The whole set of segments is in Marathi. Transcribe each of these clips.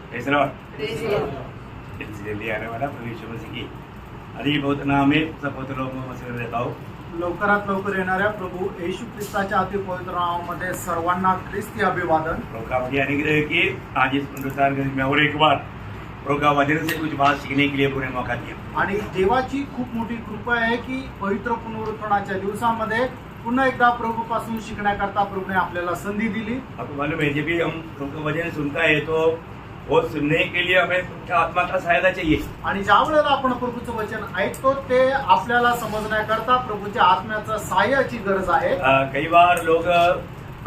Praise the Lord. जल्दी आने वाला प्रभु यीशु मसीह की अधिक बहुत नाम में सब पवित्र लोगों को मसीह देता हूँ। लवकरात लवकर येणाऱ्या प्रभु येशू ख्रिस्ताच्या अति पवित्र नावामध्ये सर्वांना ख्रिस्ती अभिवादन। प्रभु का मुझे अनुग्रह कि आज इस पुनरुत्थान के दिन में और एक बार प्रभु का वचन से कुछ बात सीखने के लिए पूरे मौका दिया। आणि देवाची खूप मोठी कृपा आहे की पवित्र पुनरुत्थानाच्या दिवसामध्ये पुन्हा एकदा प्रभूपासून शिकण्याकरता प्रभूने आपल्याला संधी दिली। आपको मालूम है जब भी हम प्रभु का वचन सुनता है तो वो सुनने के लिए हमें आत्मा का सहायता चाहिए। आणि ज्या वेळेला आपण प्रभूचं वचन ऐकतो ते आपल्याला समजण्याकरता प्रभूच्या आत्म्याचं सहाय्याची गरज आहे। कई बार लोग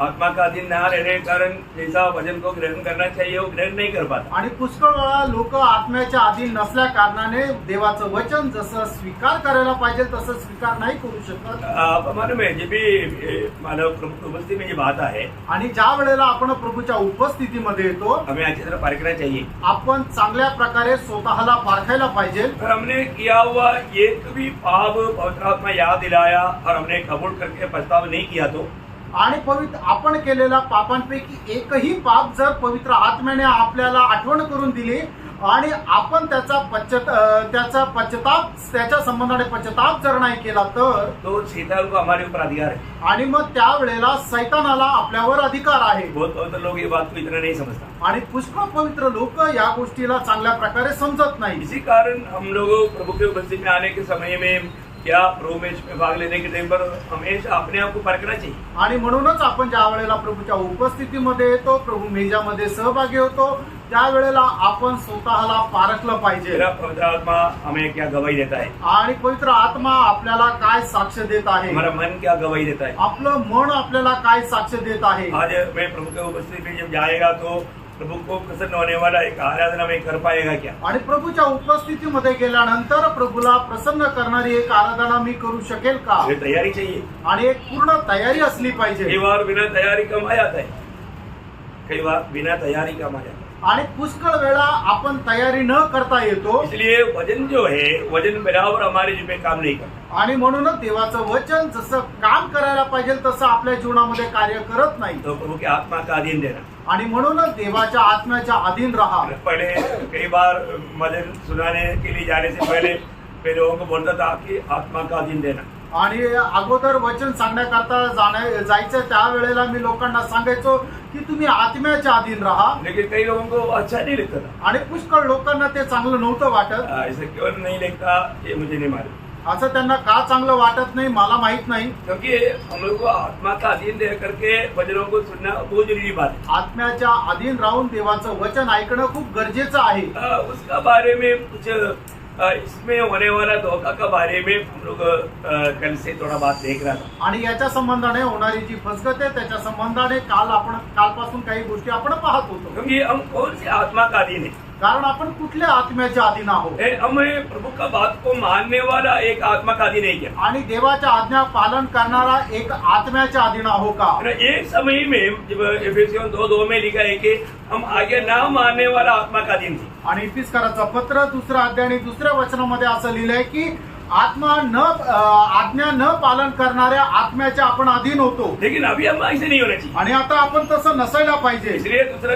आत्मा का अधीन न रहने के कारण जैसा वचन को ग्रहण करना चाहिए वो ग्रहण नहीं कर पाता। आणि पुष्कळ वेळा लोक आत्म्याच्या अधीन नसल्या कारणाने देवाचं वचन जसं स्वीकार करायला पाहिजे तसं स्वीकार नाही करू शकत। आपको मालूम है जब भी मानव प्रभु की उपस्थिति में ये बात है आणि ज्या वेळेला आपण प्रभूच्या उपस्थितीमध्ये येतो हमें अच्छी तरह परखना चाहिए। आपण चांगल्या प्रकारे स्वतःला पारखायला पाहिजे। और हमने किया हुआ एक भी पाप पवित्र आत्मा याद दिलाया और हमने कबूल करके पछतावा नहीं किया तो आणि पवित्र आपण केलेल्या पापांपैकी एकही पाप जर पवित्र आत्म्याने आपल्याला आठवण करून दिली आणि आपण त्याचा पश्चाताप त्याच्या संबंधाने पश्चाताप जर नाही केला तर तो शैतान को हमारे ऊपर अधिकार है। आणि मग त्यावेळेला सैतानाला आपल्यावर अधिकार आहे। बहुत पवित्र लोग ये बात को इतना नहीं समझता आणि पुष्कळ पवित्र लोक या गोष्टीला चांगल्या प्रकारे समजत नाही। इसी कारण हम लोग प्रभु के उपस्थिति में आने के समय में क्या प्रभु में भाग लेने के टाइम पर हमेशा अपने आप को परखना चाहिए। आणि म्हणूनच आपण ज्या वेळेला प्रभूच्या उपस्थितीमध्ये येतो प्रभू मेजामध्ये सहभागी होतो त्या वेळेला आपण स्वतःला पारखलं पाहिजे। पवित्र आत्मा हमें क्या गवाही देता है आणि पवित्र आत्मा आपल्याला काय साक्ष देत आहे, हमारा मन क्या गवाही देता है, आपलं मन आपल्याला काय साक्ष देत आहे। आज मैं प्रभु के उपस्थिति में जब जाएगा तो प्रभु को प्रसन्न होने वाला एक आराधना में कर पाएगा क्या। आणि प्रभूच्या उपस्थितीमध्ये गेल्यानंतर प्रभूला प्रसन्न करणारी एक आराधना मी करू शकेल का। ये तैयारी चाहिए आणि एक पूर्ण तयारी असली पाहिजे। कई बार बिना तैयारी कम आ जाता है, कई बार बिना तैयारी कम आ जाता है। आणि पुष्कळ वेळा आपण तयारी न करता येतो। इसलिए वचन जो है वचन बराबर हमारे जीवन में काम नहीं करता आणि म्हणूनच देवाचं वचन जसं काम करायला पाहिजे तसं आपल्या जीवनामध्ये कार्य करत नाही। तो प्रभु के आत्मा का अधीन देना आणि म्हणूनच देवाच्या आत्म्याच्या अधीन राहा। पहले कई बार वचन सुनाने के लिए जाने से पहले लोगों को बोलता था कि आत्मा का अधीन देना। आणि अगोदर वचन सांगण्याकरता जायचं त्या वेळेला मी लोकांना सांगायचो की तुम्ही आत्म्याच्या अधीन राहा। लेकिन कई लोगों को अच्छा नहीं लगता था। आणि पुष्कळ लोकांना ते चांगलं नव्हतं वाटत। ऐसे क्यों नहीं लगता ये मुझे नहीं मालूम। असं त्यांना का चांगलं वाटत नाही मला माहित नाही। क्योंकि हम लोग को आत्मा का अधीन दे करके वचनों को सुनना बहुत जरूरी बात है। आत्म्याच्या अधीन राहून देवाचं वचन ऐकणं खूप गरजेचं आहे। उसका बारे में कुछ इसमें होने वाला धोखा का बारे में हम लोग कल से थोड़ा बात देख रहा था। आणि याच्या संबंधाने होणारी जी फसगत आहे त्याच्या संबंधाने कालपासून काही गोष्टी आपण पाहत होतो। क्योंकि हम कौन सी आत्मा का अधीन है, कारण आपण कुठल्या आत्म्याच्या अधीन आहोत। हमें प्रभु का बात को मानने वाला एक आत्मा का अधीन है क्या, आणि देवाच्या आज्ञा पालन करणारा एक आत्म्याच्या अधीन आहो का। एक समय में जब एफेसियों 2:2 में लिखा है कि हम आज्ञा ना मानने वाला आत्मा का अधीन थे। आणि इफिसकाराचं पत्र 2 अध्याय आणि 2 वचनामध्ये असं लिहिलंय की आज्ञा न पालन करणाऱ्या आत्म्याच्या आपण अधीन होतो। लेकिन अभी हम ऐसे नहीं होना चाहिए। आणि आता आपण तसं नसायला पाहिजे। इसलिए दूसरा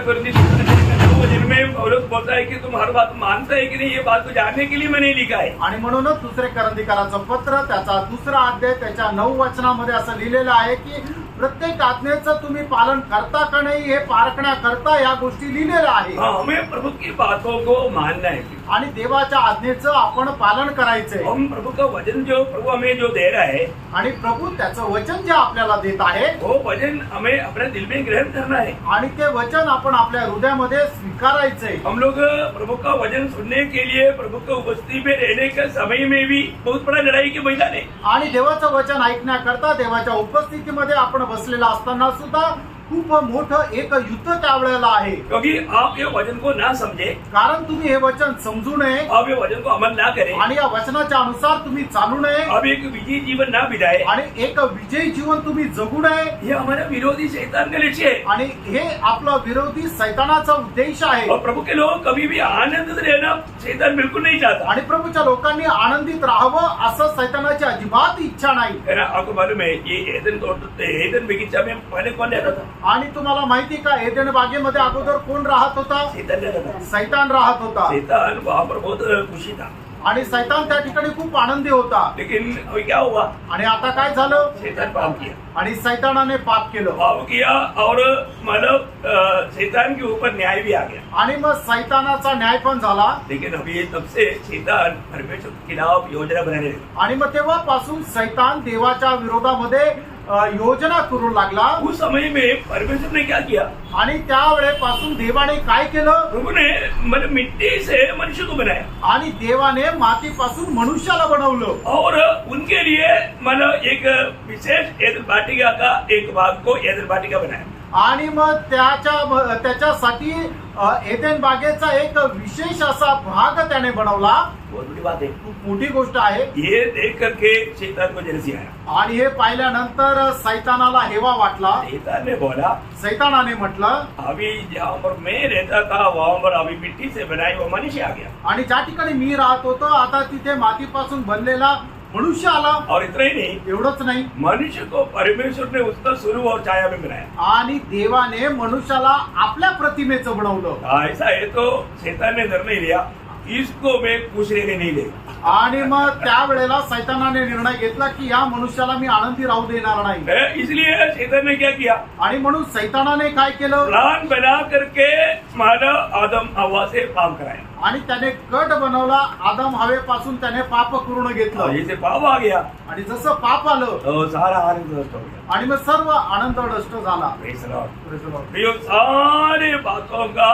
जिनमें पौलुस बोलता है कि तुम हर बात मानते है कि नहीं, ये बात को जानने के लिए मैंने लिखा है। आणि म्हणूनच 2 करंदीकराचं पत्र त्याचा 2 अध्याय त्याच्या 9 वचनामध्ये असं लिहिलेलं आहे की प्रत्येक आज्ञेचं तुम्ही पालन करता का नाही हे पारखण्याकरता या गोष्टी लिहिलेल्या आहे। हमें प्रभु की बातों को मानना है आणि देवाच्या आज्ञेचं आपण पालन करायचंय। हम प्रभु का वचन जो प्रभु हमें जो दे रहा है आणि प्रभु त्याचं वचन जे आपल्याला देत आहे वो वचन हमें अपने दिल में ग्रहण करना है आणि ते वचन आपण आपल्या हृदयामध्ये स्वीकारायचंय। हम लोग प्रभु का वचन सुनने के लिए प्रभु की उपस्थिति में रहने के समय में भी बहुत बड़ा लड़ाई के मैदान है। आणि देवाचं वचन ऐकण्याकरता देवाच्या उपस्थितीमध्ये आपण बसलेला असताना सुद्धा खूप मोठं एक युद्ध त्यावेळेला आहे। क्योंकि आप ये वचन को ना समझे, कारण तुम्ही हे वचन समजू नये, आप ये वचन को अमल ना करें आणि या वचनाच्या अनुसार तुम्ही चालू नये, आप एक विजयी जीवन ना बिताए आणि एक विजयी जीवन तुम्ही जगू नये, ये हमारा विरोधी शैतान का लक्ष्य है। आणि हे आपला विरोधी सैतानाचा उद्देश आहे। और प्रभु के लोग कभी भी आनंदित रहना शैतान बिल्कुल नहीं चाहता। आणि प्रभूच्या लोकांनी आनंदित राहावं असं सैतानाची अजिबात इच्छा नाही। आपको मालूम है ये एदन बगीचा में पहले कौन रहता था? आणि तुम्हाला माहिती का एदेन बागेमध्ये अगोदर कोण राहत होता? शैतान रहता था। सैतान राहत होता शैतान वहां पर बहुत खुशी था, आणि सैतान त्या ठिकाणी खूप आनंदी होता. लेकिन अभी क्या हुआ? आणि आता काय झालं? शैतान पाप किया, आणि सैतानाने पाप केलं पाप किया और मतलब शैतान के ऊपर न्याय भी आ गया। आणि मग सैतानाचा न्याय पण झाला. लेकिन अभी तब से शैतान परमेश्वर के खिलाफ योजना बनाने लगा। आणि मग तेव्हापासून सैतान देवाच्या विरोधामध्ये योजना करू लागला. उस समय में परमेश्वर ने क्या किया? आणि त्यावेळेपासून देवाने काय केलं? प्रभु ने मतलब मिट्टी से मनुष्य को बनाया आणि देवाने मातीपासून मनुष्याला बनवलं और उनके लिए मतलब एक विशेष एदन वाटिका का एक भाग को एदन वाटिका बनाया। आणि मग त्याच्यासाठी एदेन बागेचा एक विशेष असा भाग त्याने बनवला. बहुत बड़ी बात है। खूप मोठी गोष्ट आहे. ये देख करके शैतान को जलसी आया। आणि हे पाहिल्यानंतर सैतानाला हेवा वाटला. शैतान ने बोला, सैतानाने म्हटलं, अभी जहाँ पर मैं रहता था वहां पर अभी मिट्टी से बनाई हुआ मनुष्य आ गया, आणि ज्या ठिकाणी मी राहत होतो आता तिथे मातीपासून बनलेला मनुष्य आला. और इतना ही नहीं, एवढंच नाही, मनुष्य को परमेश्वर ने उसका स्वरूप और छाया में बनाया। आणि देवाने मनुष्याला आपल्या प्रतिमेचं बनवलं. ऐसा है तो शैतान ने निर्णय लिया, इसको मैं खुश रहने नहीं देगा। आणि मग त्यावेळेला सैतानाने निर्णय घेतला की या मनुष्याला मी आनंदी राहू देणार नाही. इसलिए शैतान ने क्या किया? आणि म्हणून सैतानाने काय केलं? प्लान बना करके मानव आदम हवा से पाप कराया, आणि त्याने कट बनवला. आदम हवेपासून त्याने पाप करून घेतलं. जैसे पाप आ गया आणि जसं पाप आलं तो सारा आनंद नष्ट हो गया। आणि मग सर्व आनंद नष्ट झाला. Praise the Lord। ये सारे बातों का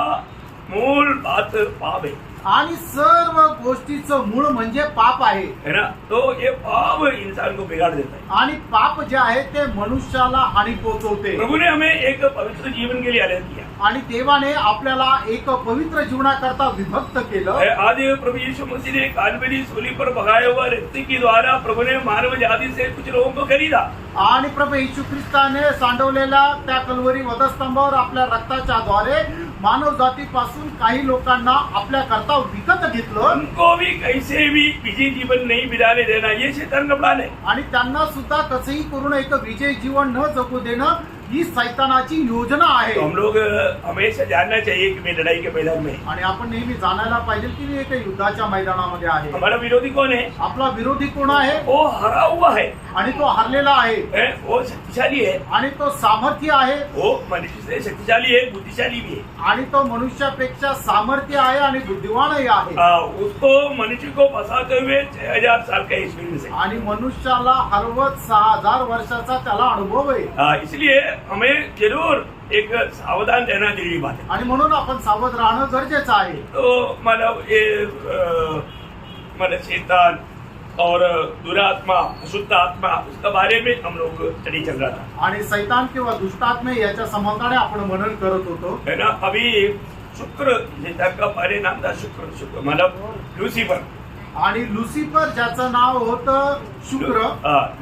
मूल बात पाप है, आणि सर्व गोष्टीचं मूळ म्हणजे पाप आहे, है ना? तो ये पाप इंसान को बिगाड़ देता है। आणि पाप जे आहे ते मनुष्याला हानी पोहोचवते. प्रभु ने हमें एक पवित्र जीवन के लिए आदेश किया। आणि देवाने आपल्याला एक पवित्र जीवनाकरता विभक्त केलं. आज प्रभु यीशु मसीह ने कालवरी सूली पर बहाया हुआ रक्त के द्वारा प्रभु ने मानव जाति से कुछ लोगों को खरीदा। आणि प्रभू येशू ख्रिस्ताने सांडवलेल्या त्या कल्वरी वधस्तंभावर आपल्या रक्ताच्या द्वारे मानव जातीपासून काही लोकांना आपल्या करता विकत घेतलं. उनको भी कैसे भी विजय जीवन नहीं बिताने देना, ये शैतान का प्लान है। आणि त्यांना सुद्धा कसंही करून एक विजय जीवन न जगू देणं ही सैतानाची योजना आहे. तो हम लोग हमेशा जानना चाहिए कि मैं लड़ाई के मैदान में। आणि आपण नेहमी जाणायला पाहिजे की मी एका युद्धाच्या मैदानामध्ये आहे. हमारा विरोधी कौन है? आपला विरोधी कोण आहे? वो हरा हुआ है, आणि तो हरलेला आहे, वो शक्तिशाली है, आणि तो सामर्थ्य आहे, वो मनुष्य से शक्तिशाली है, बुद्धिशाली भी है। आणि तो मनुष्यापेक्षा सामर्थ्य आहे आणि बुद्धिवानही आहे. उसको मनुष्य को फंसाते हुए 6000 साल का एक्सपीरियंस है। आणि मनुष्याला हरवत 6000 वर्षाचा त्याला अनुभव आहे. इसलिए हमें जरूर एक सावधान रहना जरूरी बात है। आणि म्हणून आपण सावध राहणं गरजेचं आहे. तो मतलब ये मतलब शैतान और दुरात्मा, अशुद्ध आत्मा, उसका बारे में हम लोग स्टडी चल रहा था। आणि सैतान किंवा दुष्टात्मे याच्या संबंधाने आपण मनन करत होतो, है ना? अभी शुक्र, शैतान का पहले नाम था शुक्र मतलब लूसीफर। आणि लुसिफर ज्याचं नाव होतं शुक्र.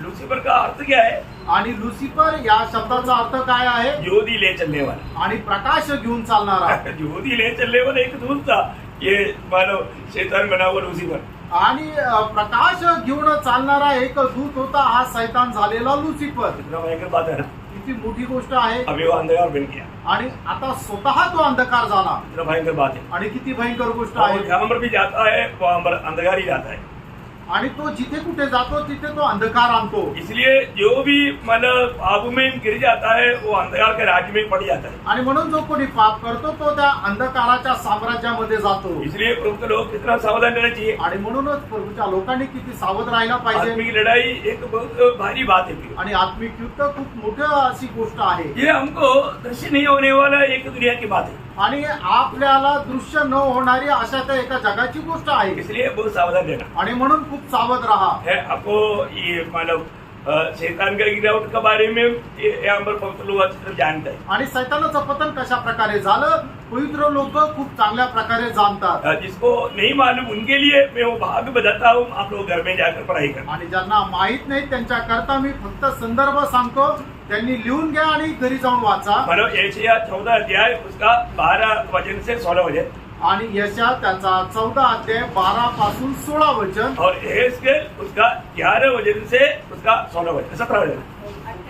लूसीफर का अर्थ क्या है? आणि लुसिफर या शब्दाचा अर्थ काय आहे? ज्योति ले चलने वाला, आणि प्रकाश घेऊन चालणारा. ज्योति ले चलने वाला एक दूत था, ये मानो शैतान बना हुआ लूसीफर। आणि प्रकाश घेऊन चालणारा एक दूत होता, हा सैतान झालेला लुसिफर. कितना भयंकर बात है ना? किती मोठी गोष्ट आहे. अभी वो अंधकार बन गया, आणि आता स्वतः तो अंधकार झाला. कितना भयंकर बात है। आणि किती भयंकर गोष्ट और आहे. जहाँ पर भी जाता है वहाँ पर अंधकार ही जाता है। आणि तो जिथे कुठे जातो तिथे तो अंधकार आणतो. इसलिए जो भी मतलब पाप में गिर जाता है वो अंधकार के राज्य में पड़ जाता है। आणि म्हणून जो कोणी पाप करतो तो त्या अंधकाराच्या साम्राज्यामध्ये जातो. इसलिए प्रभु के लोग कितना सावधान रहना चाहिए। आणि म्हणूनच प्रभूच्या लोकांनी किती सावध राहायला पाहिजे. आत्मिक लड़ाई एक बहुत भारी बात है। आणि आत्मिक युद्ध खूप मोठी अशी गोष्ट आहे. ये हमको दृश्य नहीं होने वाला एक दुनिया की बात है। आणि आपल्याला दृश्य न होणारी अशा त्या एका जगाची गोष्ट आहे. इसलिए बहुत सावधान रहना। आणि म्हणून खूप सावध राहा. है आपको ये मतलब शैतान का गिरावट के बारे में यहाँ पर पवित्र लोग अच्छी तरह जानते हैं। आणि सैतानाचं पतन कशा प्रकारे झालं पवित्र लोक खूप चांगल्या प्रकारे जाणतात. जिसको नहीं मालूम उनके लिए मैं वो भाग बताता हूँ, आप लोग घर में जाकर पढ़ाई करें। आणि ज्यांना माहित नाही त्यांच्या करता मी फक्त संदर्भ सांगतो, त्यांनी लिहून घ्या आणि घरी जाऊन वाचा. मतलब यशायाह 14 अध्याय उसका 12 वचन से 16 वचन, आणि यशा त्याचा 14 अध्याय 12 पासून 16 वचन, और एहेजकेल उसका 11 वचन से उसका 16 वचन, 17 वचन,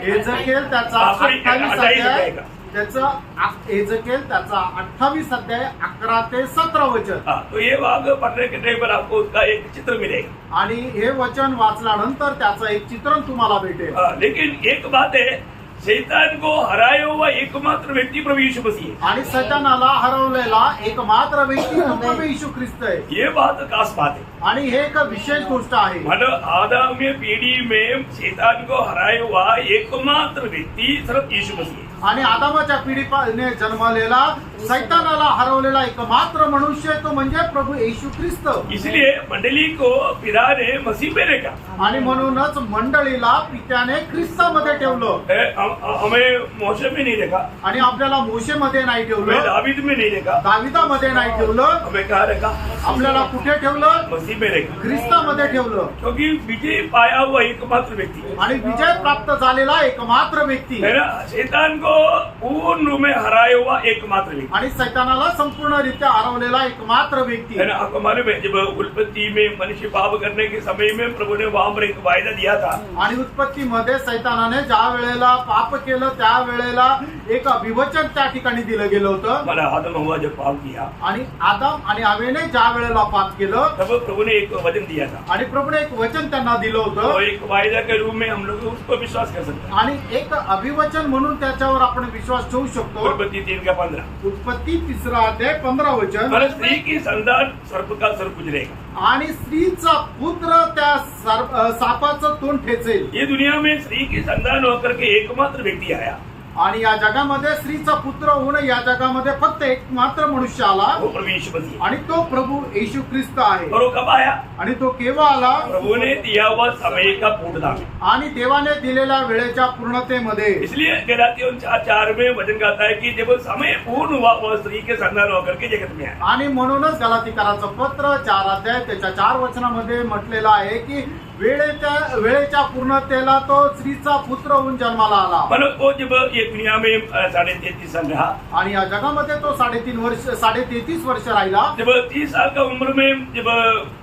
एहेजकेल त्याचा सॉरी 28 28 अध्याय अध्याय का त्याचं एजकेल त्याचा 28 अध्याय 11 ते 17 वचन. हाँ, तो ये भाग पढ़ने के टाइम पर आपको उसका एक चित्र मिलेगा. आणि हे वचन वाचल्यानंतर त्याचं एक चित्रण तुम्हाला भेटेल. लेकिन एक बात है, शैतान को हराया हुआ एकमात्र व्यक्ती प्रभु यीशु मसीह है. आणि सैतानाला हरवलेला एकमात्र व्यक्ती तो प्रभू येशू ख्रिस्त आहे. ये बात खास बात है. आणि हे एक विशेष गोष्ट आहे. मतलब आदमी पीढ़ी में शैतान को हराया हुआ एकमात्र व्यक्ति सिर्फ यीशु मसीह है. आणि आदामाच्या पिढीने जन्मलेला सैतानाला हरवलेला एकमात्र मनुष्य तो म्हणजे प्रभू येशू ख्रिस्त. इसलिए मंडली को पिता ने मसीह पे रखा. आणि म्हणूनच मंडळीला पित्याने ख्रिस्तामध्ये ठेवलं. हमें मोशे में नहीं देखा, आणि आपल्याला मोशेमध्ये नाही हमें ठेवलं, दावीद में नहीं देखा, दाविदामध्ये नाही ठेवलं. हमें कहा रखा? आपल्याला कुठे ठेवलं? मसीह में रखा. ख्रिस्तामध्ये ठेवलं. क्योंकि विजय पाया हुआ एकमात्र व्यक्ति आणि विजय प्राप्त झालेला एकमात्र व्यक्ति है ना. शैतान को पूर्ण रूप में हराया हुआ एकमात्र व्यक्ति आणि सैतानाला संपूर्णरित्या हरवलेला एकमात्र व्यक्ति है ना. आपको मालूम है, जब उत्पत्ति में मनुष्य पाप करने के समय में प्रभु ने वहां पर एक वायदा दिया था. आणि उत्पत्तीमध्ये सैतानाने ज्या वेळेला पाप केलं त्या वेळेला एक विवचन त्या ठिकाणी दिलं गेलं होतं. मला आदम हवा जब पाप किया आणि आदम आणि हवेने ज्या वेळेला पाप केलं तब प्रभु ने एक वचन दिया था. आणि प्रभूने एक वचन त्यांना दिलं तो होतं. एक वायदा के रूप में हम लोग उस पर विश्वास कर सकते हैं. आणि एक अभिवचन म्हणून त्याच्यावर आपण विश्वास ठेवू शकतो. उत्पत्ति 3:15. उत्पत्ती 3 अध्याय 15 वचन. पर स्त्री की संतान सर्प का सर गुजरेगा. आणि स्त्रीचा पुत्र त्या सापाचं तोंड ठेचेल. ये दुनिया में स्त्री की संतान होकर के एकमात्र व्यक्ति आया. आणि या जगामध्ये स्त्रीचा पुत्र होऊन या जगामध्ये फक्त एकमात्र मनुष्य आला. वो प्रभु यीशु मसीह. आणि तो प्रभु येशू ख्रिस्त आहे. और वो कब आया? आणि तो केव्हा आला? प्रभु ने दिया हुआ समय का पूर्णता में. आणि देवाने दिलेल्या वेळेच्या पूर्णतेमध्ये. इसलिए गलातियों 4:4 में वचन कहता है कि जब समय पूर्ण हुआ वह स्त्री के संतान होकर के जगत में आया. आणि म्हणूनच गलातीकराचं पत्र 4 अध्याय त्याच्या 4 वचनामध्ये म्हटलेलं आहे की वेळेच्या पूर्णतेला तो स्त्रीचा पुत्र होऊन जन्माला आला. मतलब वो जब ये दुनिया में 33.5 साल रहा. आणि या जगामध्ये तो 33 वर्ष राहिला. जब 30 साल का उम्र में जब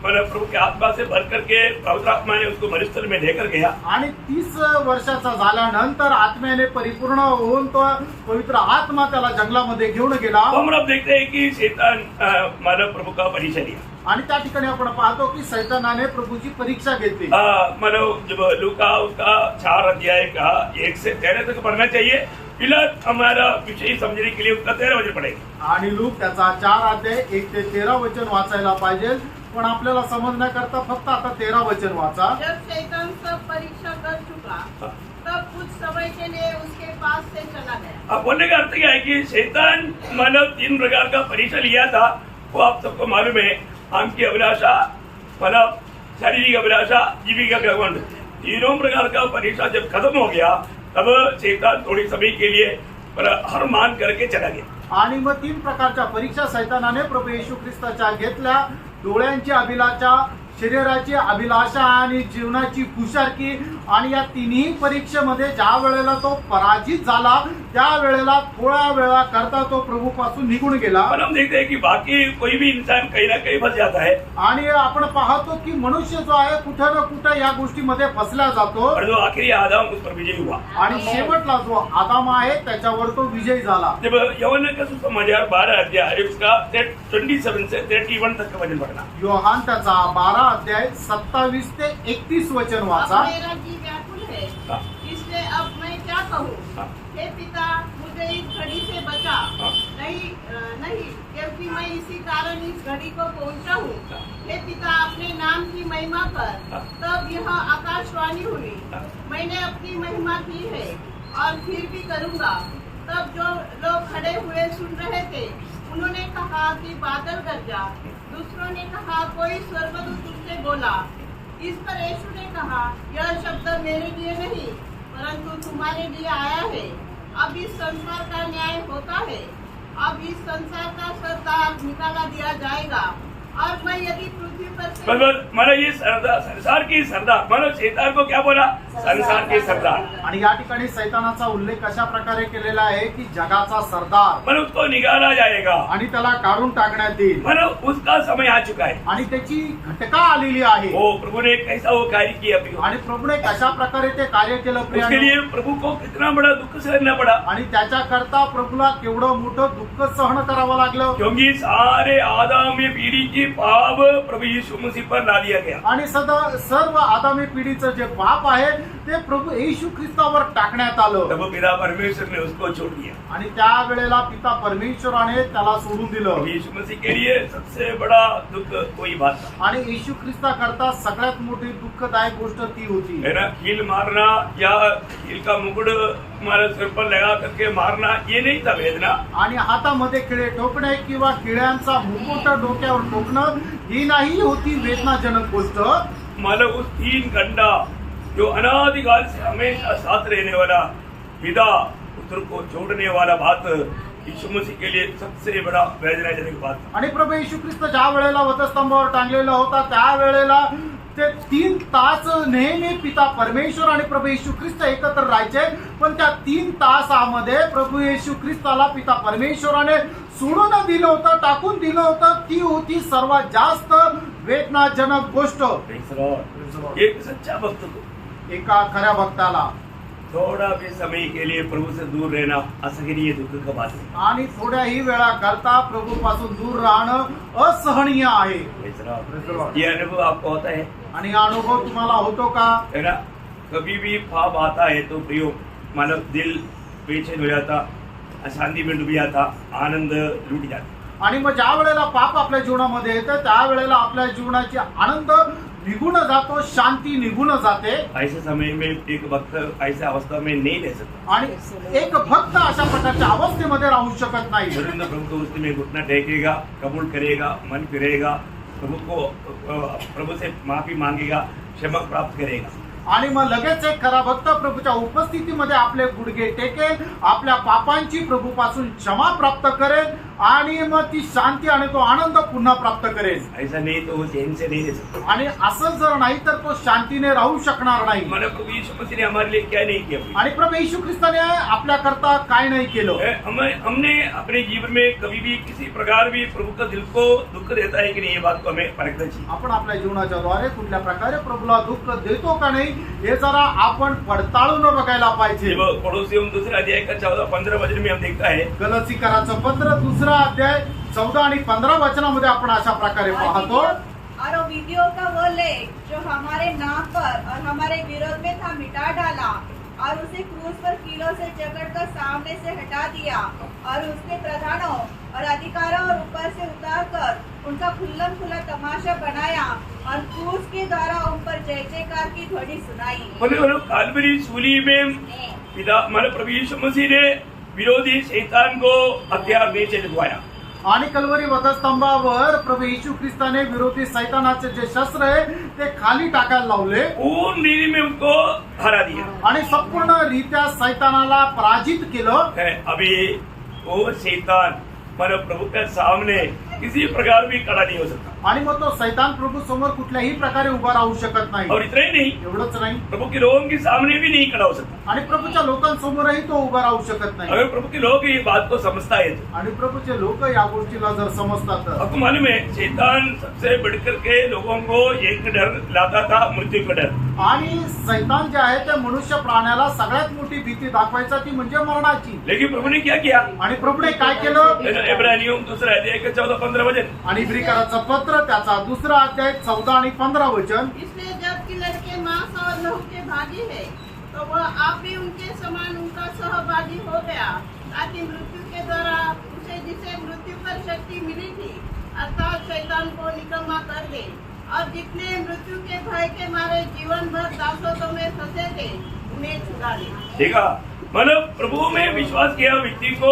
मतलब प्रभु के आत्मा से भर करके पवित्र आत्मा ने उसको मरुस्थल में लेकर गया. आणि 30 वर्षाचा झाल्यानंतर आत्म्याने परिपूर्ण होऊन तो पवित्र आत्मा त्याला जंगलामध्ये घेऊन गेला. तो हम अब देखते हैं कि शैतान मानव प्रभु का परिचय लिया. आणि त्या ठिकाणी आपण पाहतो की सैतानाने प्रभूची परीक्षा घेतली. मतलब जब लूका उसका 4 अध्याय का 1 से 13 तक पढ़ना चाहिए. फिलहाल हमारा विषय समझने के लिए उसका 13 वचन पढ़ेगा. आणि लूक त्याचा 4 अध्याय 1 ते 13 वचन वाचायला पाहिजे. पण आपल्याला समजण्याकरता फक्त आता 13 वचन वाचा. जब शैतान सब परीक्षा कर चुका तब कुछ समय के लिए उसके पास से चला गया. अब बोलने का अर्थ क्या है कि शैतान मानव 3 प्रकार का परीक्षा लिया था. वो आप सबको मालूम है. आम की अभिलाषा, मतलब शारीरिक अभिलाषा, जीविका का घमंड. तीनों प्रकार का परीक्षा जब खत्म हो गया तब शैतान थोड़ी समय के लिए हर मान करके चला गया. आणि मग 3 प्रकारच्या परीक्षा सैतानाने प्रभू येशू ख्रिस्ताच्या घेतल्या. डोळ्यांची अभिलाषा, शरीराची अभिलाषा आणि जीवनाची पुषारकी. आणि या तिन्ही परीक्षेमध्ये ज्या वेळेला तो पराजित झाला त्या वेळेला थोड्या वेळा करता तो प्रभू पासून निघून गेला. पर हम देखते हैं कि बाकी कोई भी इंसान कहीं ना कहीं फंस जाता है. आणि आपण पाहतो की मनुष्य जो आहे कुठे ना कुठे या गोष्टीमध्ये फसला जातो. और जो आखिरी आदम उस पर विजय हुआ. आणि शेवटला जो आदम आहे त्याच्यावर तो विजय झाला. जब यौवन का सुसमाचार 12 अध्याय उसका 27 से 31 तक का वचन पढ़ना. योहान त्याचा 12 अध्याय 27 ते 31 वचन वाचा. अब मेरा जी व्याकुल है, इसलिए अब मैं क्या कहूँ? हे पिता, मुझे इस घड़ी से बचा. नहीं, क्योंकि मैं इसी कारण इस घड़ी को पहुँचा हूँ. हे पिता, अपने नाम की महिमा कर. तब यह आकाशवाणी हुई. मैंने अपनी महिमा की है और फिर भी करूँगा. तब जो लोग खड़े हुए सुन रहे थे उन्होंने कहा कि बादल गरजा. दूसरों ने कहा कोई स्वर्गदूत उससे बोला. इस पर यीशु ने कहा, यह शब्द मेरे लिए नहीं परंतु तुम्हारे लिए आया है. अब इस संसार का न्याय होता है. अब इस संसार का सरदार निकाला दिया जाएगा. और मैं यदि पृथ्वी पर से बस मला ये सरदार, संसार की सरदार, मला शैतान को क्या बोला? संसार के सरदार. आणि या ठिकाणी सैतानाचा उल्लेख अशा प्रकारे केलेला आहे की जगाचा सरदार, मला उसको निकाला जाएगा. आणि त्याला काढून टाकण्यात येईल मला उसका समय आ चुका है. आणि त्याची घटका आलेली आहे. वो प्रभु ने कैसा वो कार्य किया प्रियो. आणि प्रभूने कशा प्रकारे ते कार्य केलं उसके प्रियानो. लिए प्रभु को कितना बड़ा दुख सहना पड़ा. आणि त्याच्याकरता प्रभूला केवढं मोठं दुःख सहन करावं लागलं. क्योंकि सारे आदमी पीढ़ी की पाप प्रभु यीशु मसीह पर ला दिया गया. आणि सर्व आदामी पिढीचं जे पाप आहे ते प्रभू येशू ख्रिस्तावर टाकण्यात आलं. तब पिता परमेश्वर ने उसको छोड़ दिया. आणि त्यावेळेला पिता परमेश्वराने त्याला सोडून दिलं. यीशु मसीह के लिए सबसे बड़ा दुख कोई बात था. आणि येशू ख्रिस्ता करता सगळ्यात मोठी दुःखदायक गोष्ट ती होती. है ना, कील मारना या कील का मुकुट हमारे सिर पर लगा करके मारना, ये नहीं था वेदना. आणि हातामध्ये खिळे ठोकणे किंवा किड्यांचा मुकुट डोक्यावर ठोकणं ही नाही होती वेदनाजनक गोष्ट. मतलब उस 3 घंटा जो अनादिकाल से हमेशा साथ रहने वाला पिता पुत्र को छोड़ने वाला बात यीशु मसीह के लिए सबसे बड़ा वेदनाजनक बात था. आणि प्रभू येशू ख्रिस्त ज्या वेळेला वधस्तंभावर टांगलेला होता त्यावेळेला ते 3 तास नेहमी पिता परमेश्वर आणि प्रभू येशू ख्रिस्त एकत्र राहायचे. पण त्या 3 तासामध्ये प्रभू येशू ख्रिस्ताला पिता परमेश्वराने सोडून दिलं होतं, टाकून दिलं होतं. ती होती सर्वात जास्त वेदनाजनक गोष्ट. एक सच्चा भक्त को एका खऱ्या भक्ताला थोड़ा भी समय के लिए प्रभु से दूर रहना असहनीय दुख का बात है. आणि थोड्याही वेळा करता प्रभू पासून दूर राहणं असहनीय आहे. ये अनुभव आपको होता है? आणि हा अनुभव तुम्हाला होतो का? है ना, कभी भी पाप आता है तो प्रियो मानव दिल बेचैन हो जाता, अशांति में डूब जाता, आनंद लूट जाता. आणि मग ज्या वेळेला पाप आपल्या जीवनामध्ये येतं त्यावेळेला आपल्या जीवनाची आनंद निघून जातो, शांती निघून जाते. ऐसे समय में एक भक्त ऐसा अवस्था में नहीं रह सकता. आणि एक भक्त अशा प्रकारच्या अवस्थेमध्ये राहू शकत नाही. तुरंत प्रभु को उसमें घुटना टेकेगा, कबूल करेगा, मन फिरेगा, प्रभु को प्रभु से माफी मांगेगा, क्षमा प्राप्त करेगा. आणि मग लगेच एक खरा भक्त प्रभूच्या उपस्थितीमध्ये आपले गुडघे टेकेल, आपल्या पापांची प्रभूपासून क्षमा प्राप्त करेल आणि मग ती शांती आणि तो आनंद पुन्हा प्राप्त करेल. ऐसा नहीं तो वो चैन से नहीं रह सकता. आणि असं जर नाही तर तो शांतीने राहू शकणार नाही. हमारे प्रभु यीशु मसीह ने हमारे लिए क्या नहीं किया. आणि प्रभू येशू ख्रिस्ताने आपल्या करता काय नाही केलं. हमने अपने जीवन में कभी भी किसी प्रकार भी प्रभु का दिल को दुख देता है कि नहीं, ये बात को हमें परखना चाहिए. आपण आपल्या जीवनाच्या द्वारे कुठल्या प्रकारे प्रभूला दुःख देतो का नाही हे जरा आपण पडताळून बघायला पाहिजे. जब पड़ोसियों दूसरे अध्याय का 14-15 वचन में हम देखता है, गलतीकराचं पत्र 2 अध्याय 14 आणि 15 वचनामध्ये आपण अशा प्रकारे पाहतो. और विधियों का वो लेख जो हमारे नाम पर और हमारे विरोध में था मिटा डाला और उसे क्रूस पर कीलों से जकड़कर सामने से हटा दिया और उसने प्रधानों और अधिकारों और ऊपर से उतारकर उनका खुल्लम खुला तमाशा बनाया और क्रूस के द्वारा उन पर जय जयकार की ध्वनि सुनाई. काल्वरी सूली में पिता हमारे प्रभु यीशु मसीह ने विरोधी शैतान को हथियार नीचे लगवाया. आणि कल्वरी वधस्तंभावर प्रभू येशू ख्रिस्ताने विरोधी सैतानाचे जे शस्त्र आहे ते खाली टाकायला लावले. पूर्ण रीति में उनको हरा दिया आणि संपूर्ण रीत्या सैतानाला पराजित केलं. अभी वो शैतान हमारे प्रभु के सामने किसी प्रकार भी खड़ा नहीं हो सकता. आणि मग तो सैतान प्रभू समोर कुठल्याही प्रकारे उभा राहू शकत नाही. और इतना ही नहीं, एवढंच नाही, प्रभु के लोगों के सामने भी नहीं खड़ा हो सकता. आणि प्रभूच्या लोकांसमोरही तो उभा राहू शकत नाही. अगर प्रभु के लोग ये बात को समझता है तो आणि प्रभूचे लोक या गोष्टीला जर समजतात तर. आपको मालूम है शैतान सबसे बढ़कर के लोगों को एक डर लाता था, मृत्यू का डर. आणि सैतान जे आहे ते मनुष्य प्राण्याला सगळ्यात मोठी भीती दाखवायचा ती म्हणजे मरणाची. लेकिन प्रभु ने क्या किया? आणि प्रभूने काय केलं? इब्रानियों 2 अध्याय का 14-15 वचन. आणि इब्रिकराचं पत्र त्याचा 2 अध्याय 14 आणि 15 वचन. इसलिए जबकि लड़के मांस और लहू के भागी है तो वह आप भी उनके समान उनका सहभागी हो गया, ताकि मृत्यु के द्वारा उसे जिसे मृत्यु पर शक्ति मिली थी अर्थात शैतान को निकम्मा कर दे, और जितने मृत्यु के भय के मारे जीवन भर दासत्व में फंसे थे उन्हें छुड़ा दे. देखा, मतलब प्रभु में विश्वास किया व्यक्ति को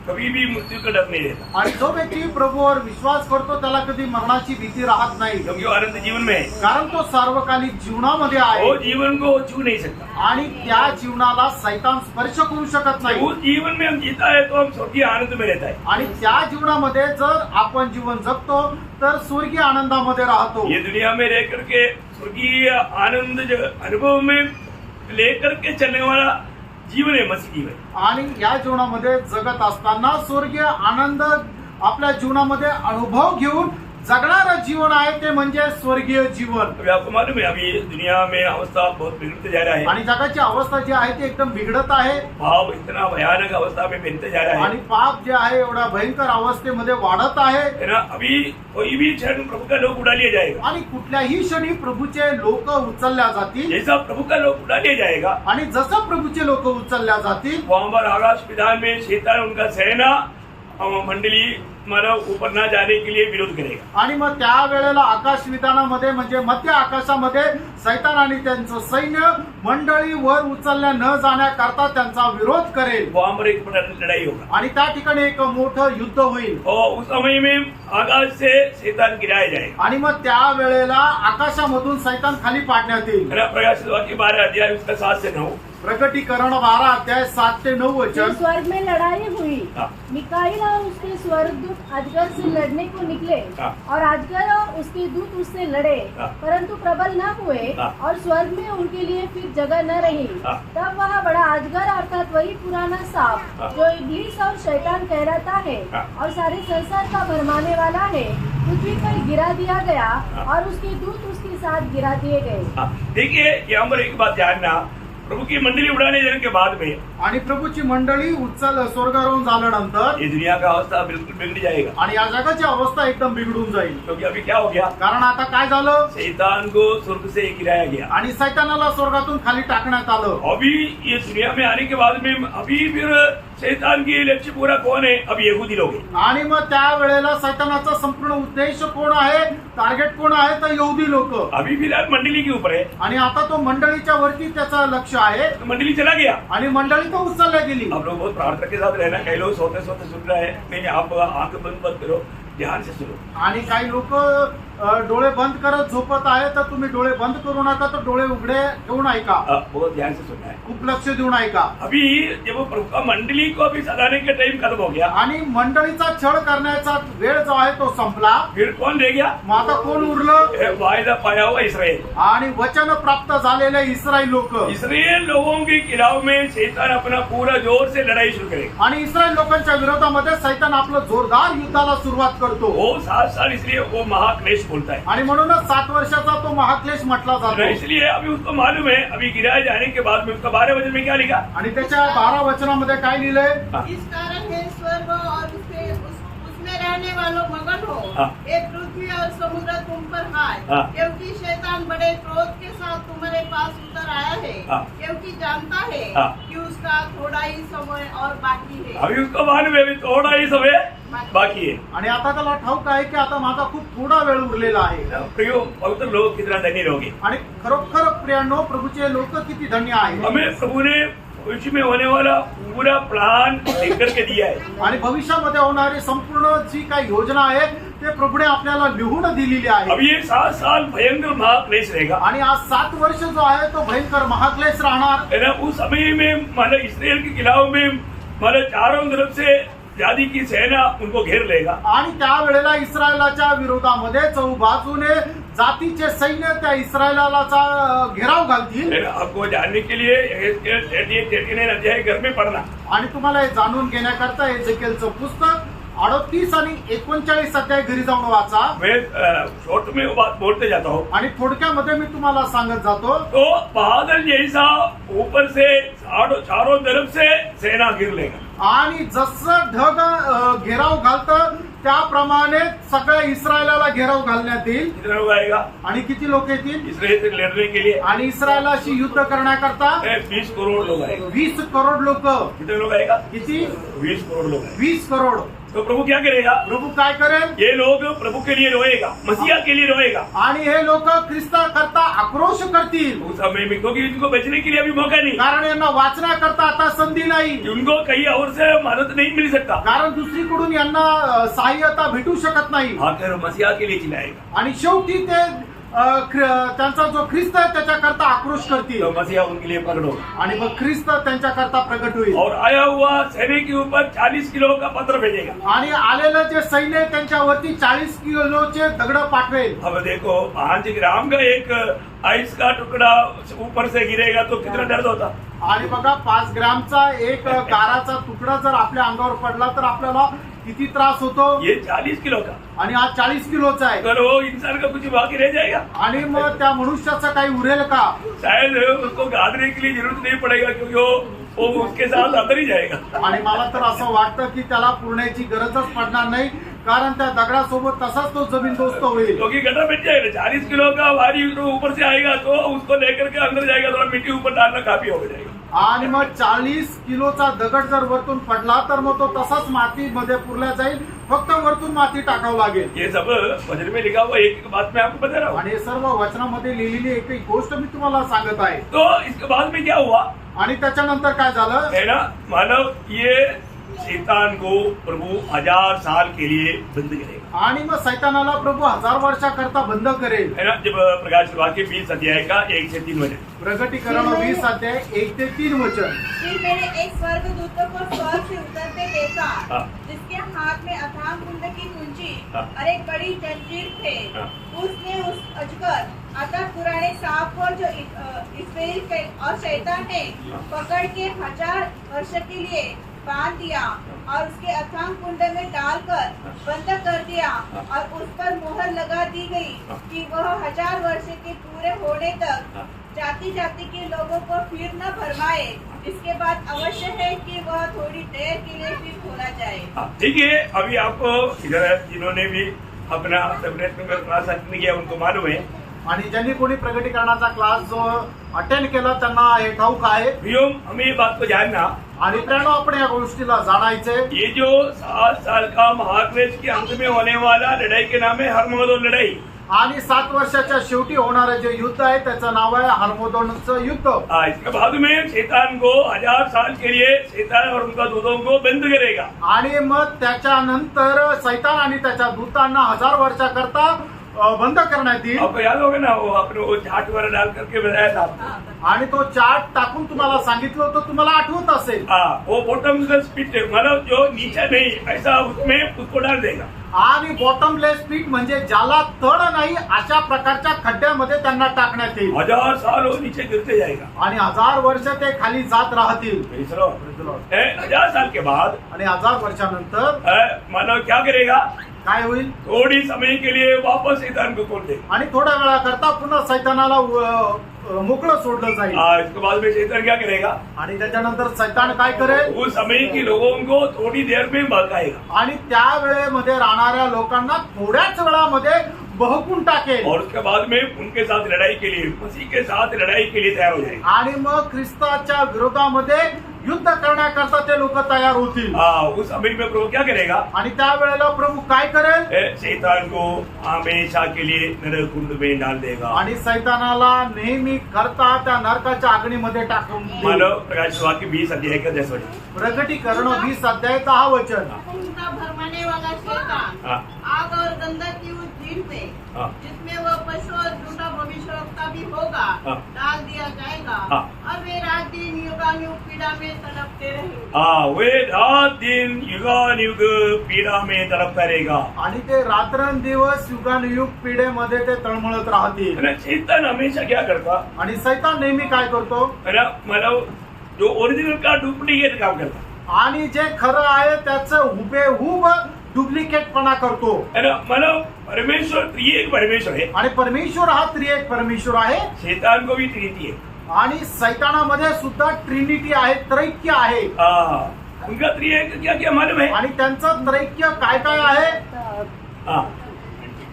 कभी भी मृत्यु का डर नहीं रहता, आणि जो व्यक्ती प्रभूवर विश्वास करतो त्याला कधी मरणाची भीती राहत नाही, क्योंकि वो आनंद जीवन में है, कारण तो सार्वकालिक जीवनामध्ये वो आहे जीवन को छू नहीं सकता। आणि त्या जीवनाला सैतान स्पर्श करू शकत नाही। उस जीवन में हम जीता है तो हम स्वर्गीय आनंद में रहता है। आणि त्या जीवनामध्ये जर आपण जीवन जगतो तर स्वर्गीय आनंदामध्ये राहतो। ये दुनिया में रह करके स्वर्गीय आनंद जो अनुभव में लेकर के चलने वाला जीवन है मसीह जीवन। आणि या जीवनामध्ये जगत असताना स्वर्गीय आनंद आपल्या जीवनामध्ये अनुभव घेऊन जगणारं जीवन आहे ते म्हणजे स्वर्गीय जीवन। अभी आपको मालूम है अभी दुनिया में अवस्था बहुत बिगड़ते जा रहा है, आणि जगाची अवस्था जी आहे ती एकदम बिघडत आहे भाव इतना भयानक अवस्था में बनते जा रहा आणि है, पाप जे आहे एवढ्या भयंकर अवस्थेमध्ये वाढत आहे है ना। अभी कोई भी क्षण प्रभु का लोक उड़ा लिया जाएगा, आणि कुठल्याही क्षणी प्रभूचे लोक उचलल्या जातील जैसा प्रभु का लोक उड़ा लिया जाएगा आणि जसं प्रभूचे लोक उचलल्या जातील वहां पर आकाश विधान में शैतान उनका सेना मंडली मानव ऊपर न जाने के लिए विरोध करेगा। आणि मग त्या वेळेला आकाश विधानामध्ये म्हणजे मध्य आकाशामध्ये सैतान आणि त्यांचं सैन्य मंडळी वर उचलल्या न जाण्याकरता त्यांचा विरोध करेल वहां पर एक बड़ा लड़ाई होगा आणि त्या ठिकाणी एक मोठं युद्ध होईल और उस समय में आकाश से शैतान गिराया जाएगा। आणि मग त्या वेळेला आकाशामधून सैतान खाली पाडण्यात येईल। प्रकाशित वाक्य 12 अध्याय उसका 7 से 9। प्रकटीकरण 12 अध्याय 7 ते 9 फिर वचन। स्वर्ग में लड़ाई हुई, हाँ। मिकाईल और उसके स्वर्गदूत अजगर से लड़ने को निकले हाँ। और अजगर और उसके दूत उससे लड़े, हाँ। परंतु प्रबल न हुए हाँ। और स्वर्ग में उनके लिए फिर जगह न रही। हाँ। तब वह बड़ा अजगर अर्थात वही पुराना सांप हाँ। जो इब्लीस और शैतान कहलाता है हाँ। और सारे संसार का भरमाने वाला है, पृथ्वी पर गिरा दिया गया हाँ। और उसके दूत उसके साथ गिरा दिए गए। देखिए यहाँ पर एक बात जानना, प्रभु की मंडली उड़ाने जाने के बाद में आणि प्रभूची मंडळी उचल स्वर्गारोहण झाल्यानंतर ये दुनिया का अवस्था बिल्कुल बिगड़ जाएगा, आणि या जगाची अवस्था एकदम बिघडून जाईल। क्योंकि अभी क्या हो गया, कारण आता काय झालं, शैतान को स्वर्ग से गिराया गया। आणि सैतानाला स्वर्गातून खाली टाकण्यात आलं। अभी ये दुनिया में आने के बाद में अभी फिर शैतान की लक्ष्य पूरा कौन है, अब यहूदी लोग हैं। आणि मग त्या वेळेला सैतानाचा संपूर्ण उद्देश कोण आहे, टार्गेट कोण आहे, तर यहुदी लोक। अभी फिलहाल मंडली के ऊपर है, आणि आता तो मंडळीच्या वरती त्याचं लक्ष आहे तो मंडली चला गया। आणि मंडळी तो उचलल्या गेली। आप लोग बहुत प्रार्थना के साथ रहना, कई लोग सोते सोते सुन रहे हैं, नहीं आप आंख बंद मत करो, ध्यान से सुनो। आणि काही लोक डोळे बंद करत झोपत आहे, तर तुम्ही डोळे बंद करू नका, तर डोळे उघडे ठेवून ऐका, बहुत ध्यान से सुनना है। खूप लक्ष देऊन ऐका। अभी जब वो प्रभु का मंडली को अभी सताने का टाइम खत्म हो गया, आणि मंडळीचा छळ करण्याचा वेळ जो आहे तो संपला। फिर कौन रह गया, मग आता कोण उरलं, ये वायदा पाया हुआ इसराइल। आणि वचन प्राप्त झालेले इस्रायल लोक। इसराइल लोगों के खिलाफ में शैतान अपना पूरा जोर से लड़ाई शुरू करेगा। आणि इस्रायल लोकांच्या विरोधामध्ये सैतान आपलं जोरदार युद्धाला सुरुवात करतो। वो 7 साल इसलिए वो महाक्लेश बोलता है, आणि म्हणूनच 7 वर्षाचा तो महाक्लेश म्हटला जातो। इसलिए अभी उसको मालूम है अभी गिराए जाने के बाद में उसका 12 वचन में क्या लिखा, आणि त्याच्या 12 वचनामध्ये काय लिहिलंय, इस कारण है स्वर्ग और उसमें रहने वालों मगन हो, हाँ। ये पृथ्वी और समुद्र तुम पर हाय, हाँ। क्योंकि शैतान बड़े क्रोध के साथ तुम्हारे पास उतर आया है, हाँ। क्योंकि जानता है हाँ। कि उसका थोड़ा ही समय और बाकी है। अभी उसको मालूम है अभी थोड़ा ही समय बाकी है। आणि आता त्याला ठाऊक आहे की आता माझा खूप थोडा वेळ उरलेला आहे। प्रियो पवित्र लोग कितना धनी लोग हैं। आणि खरोखर प्रियांनो, प्रभूचे लोक किती धन्य आहेत। हमें प्रभु ने भविष्य में होने वाला पूरा प्लान लिख करके दिया है, आणि भविष्यामध्ये होणारी संपूर्ण जी काही योजना आहे ते प्रभूने आपल्याला लिहून दिलेली आहे। अब ये 7 साल भयंकर महाक्लेश रहेगा, आणि आज 7 वर्ष जो आहे तो भयंकर महाक्लेश राहणार। है ना। उस समय में मतलब इसराइल के खिलाफ में मतलब चारों तरफ से जाति की सेना उनको घेर लेगा। आणि त्यावेळेला इस्रायलाच्या विरोधामध्ये चौबाजूने जातीचे सैन्य त्या इस्रायलाचा घेराव घालतील। है ना। आपको जानने के लिए 38 अध्याय घर में पढ़ना। आणि तुम्हाला हे जाणून घेण्याकरता एजेकिएलचं पुस्तक 38 आणि 39 अध्याय घरी जाऊन वाचा। मैं शॉर्ट में वो बात बोलते जाता हूँ। आणि थोडक्यामध्ये मी तुम्हाला सांगत जातो, तो बादल जैसा ऊपर से चारों तरफ से सेना गिर लेगा, आणि जसं ढग घेराव घालतं त्याप्रमाणे सगळ्या इस्रायलाला घेराव घालण्यात येईल। कितने लोग आएगा आणि किती लोक येतील, इसराइल से लड़ने के लिए? आणि इस्रायलाशी युद्ध करण्याकरता 20 करोड़ लोग आएगा। 20 करोड लोक। कितने लोग आएगा? किती? 20 करोड़ लोग आएगा। 20 करोड। तो प्रभु क्या करेगा? प्रभु काय करेल? ये लोग प्रभु के लिए रोएगा, मसीहा के लिए रोएगा आणि हे लोक ख्रिस्ता करता आक्रोश करतील, उस समय में, क्योंकि इनको बचने के लिए अभी मौका नहीं, कारण यांना वाचण्याकरता आता संधी नाही, उनको कहीं और से मदद नहीं मिल सकता, कारण दुसरीकडून यांना सहाय्यता भेटू शकत नाही. आकर मसीहा के लिए चिल्लाएगा. आणि शेवटी ते त्यांचा जो ख्रिस्त आहे त्याच्याकरता आक्रोश करतील, तो मसीहा उनके लिए प्रकट होगा. आणि मग ख्रिस्त त्यांच्याकरता प्रगट होईल. और आया हुआ सैनिक के ऊपर 40 किलो का पत्थर भेजेगा. आणि आलेलं जे सैन्य आहे त्यांच्यावरती 40 किलोचे दगड पाठवेल. अब देखो 5 ग्राम का एक आइस का टुकड़ा ऊपर से गिरेगा तो कितना दर्द होता. आणि बघा 5 ग्रामचा एक गाराचा तुकडा जर आपल्या अंगावर पडला तर आपल्याला किती त्रास होतो. ये 40 किलो का, आणि हा 40 किलोचा आहे. अगर वो इंसान का कुछ बाकी रह जाएगा, आणि मग त्या मनुष्याचं काही उरेल का? शायद उसको गादने के लिए जरूरत नहीं पड़ेगा, क्योंकि वो उसके साथ अंदर ही जाएगा. आणि मला तर असं वाटतं की त्याला पुरण्याची गरजच पडणार नाही, कारण त्या दगडासोबत तसाच तो जमीनदोस्त होईल. क्योंकि गड्ढा बैठ जाएगा. 40 किलो का भारी जो ऊपर से आएगा तो उसको लेकर के अंदर जाएगा, थोड़ा मिट्टी ऊपर डालना काफी हो जाएगा. आणि मग 40 किलोचा दगड जर वरतून पडला तर मग तो तसाच मातीमध्ये पुरला जाईल, फक्त वरतून माती टाकावं लागेल. ये सब वचन में लिखा हुआ एक बात मैं आपको बता रहा हूँ. आणि हे सर्व वचनामध्ये लिहिलेली एकही गोष्ट मी तुम्हाला सांगत आहे. तो इसके बाद में क्या हुआ आणि त्याच्यानंतर काय झालं? है ना, मानव ये शैतान को प्रभु 1000 साल के लिए बंद करेगा. आणि मग सैतानाला प्रभु 1000 वर्षाकरता बंद करेल. है ना, जब प्रकाश वाक्य 20 अध्याय का 1 से 3 वचन. प्रगटीकरण 20 अध्याय 1 ते 3 वचन. फिर मैंने एक स्वर्गदूत को स्वर्ग से उतरते देखा, हाँ. जिसके हाथ में अथाह कुंड की कुंजी हाँ. और एक बड़ी जंजीर थे. हाँ. उसने उस अजगर अतः पुराने सांप को जो इस्राएल और शैतान ने पकड़ के 1000 वर्ष के लिए बांध दिया और उसके अथाह कुंड में डालकर बंद कर दिया, और उस पर मोहर लगा दी गई कि वह 1000 वर्ष के पूरे होने तक जाति जाति के लोगों को फिर न भरमाए. इसके बाद अवश्य है कि वह थोड़ी देर के लिए फिर खोला जाए. ठीक है, अभी आपको इधर जिन्होंने भी अपना सेपरेट में क्लास अटेंड किया उनको मालूम है. आणि ज्यांनी कोणी प्रगटीकरणाचा क्लास जो अटेंड केला त्यांना हे ठाऊक आहे. भैया हमें ये बात को जानना, आणि प्रेरणा आपण या गोष्टीला जाणायचे. ये जो 7 साल का महाक्लेश के अंत में होने वाला लड़ाई के नाम है हरमगदोन लड़ाई. आणि 7 वर्षाच्या शेवटी होणारं जे युद्ध आहे त्याचं नाव आहे हरमोदोनचं युद्ध. इसके बाद में शैतान को 1000 साल के लिए शैतान और उनका दूतों को बंद करेगा. आणि मग त्याच्यानंतर सैतान आणि त्याच्या दूतांना 1000 वर्षाकरता बंद करण्यात येईल. आपको याद होगा ना, वो अपने वो झाट वर डाल करके बताया था. आणि तो चार्ट टाकून तुम्हाला सांगितलं होतं, तुम्हाला आठवत असेल. वो बॉटमलेस पिट मतलब जो नीचे नहीं ऐसा उसमें उसको डाल देगा. आणि बॉटमलेस पिट म्हणजे ज्याला तळ नाही अशा प्रकारच्या खड्ड्यामध्ये त्यांना टाकण्यात येईल. 1000 साल वो नीचे गिरते जाएगा. आणि 1000 वर्ष ते खाली जात राहतील. 1000 साल के बाद आणि 1000 वर्षानंतर मानव क्या करेगा? काय होईल? थोड़ी समय के लिए वापस शैतान को खोल दे. आणि थोड्या वेळाकरता पुन्हा सैतानाला मोकळं सोडलं जाईल. इसके बाद में शैतान क्या करेगा? आणि त्याच्यानंतर सैतान काय करेल? उस समय के लोगों को थोड़ी देर में भड़काएगा. आणि त्या वेळेमध्ये राहणाऱ्या लोकांना थोड्याच वेळामध्ये बहकून टाकेल. और उसके बाद में उनके साथ लड़ाई के लिए, मसीह के साथ लड़ाई के लिए तैयार हो जाएगा. आणि मग ख्रिस्ताच्या विरोधामध्ये युद्ध करण्याकरता ते लोक तयार होतील. उस समय में प्रभु क्या करेगा? आणि त्या वेळेला प्रभु काय करेल? शैतान को हमेशा के लिए नरक कुंड में डाल देगा. आणि सैतानाला नेहमी करता त्या नरकाच्या अग्नीमध्ये टाकून देईल. मानव प्रकाश वाक्य 20 अध्याय का 10 वचन. प्रगटीकरण 20 अध्याय 10 वचन. उनका भरमाने वाला शैतान आग और गंधक की उस झील में, जिसमें वह पशु और झूठा भविष्यवक्ता भी होगा, डाल दिया जाएगा. और वे रात दिन युगानुयुग पीड़ा में तड़पते रहेंगे. वे रात दिन युगानुयुग पीड़ा में तड़पता रहेगा. आणि ते रात्रंदिवस युगानुयुग पिढेमध्ये ते तळमळत राहतील. शैतान हमेशा क्या करता? आणि सैतान नेहमी काय करतो? मानव जो ओरिजिनल का डुप्लिकेट काम करता. आणि जे खरं आहे त्याचं हुबेहूब डुप्लिकेटपणा करतो. मानव परमेश्वर त्रिएक परमेश्वर है. आणि परमेश्वर हा त्रिएक परमेश्वर आहे. शैतान को भी त्रिनिटी है. आणि सैतानामध्ये सुद्धा ट्रिनिटी आहे, त्रैक्य आहे. उनका त्रिएक क्या क्या मालूम है? आणि त्यांचं त्रैक्य काय काय आहे?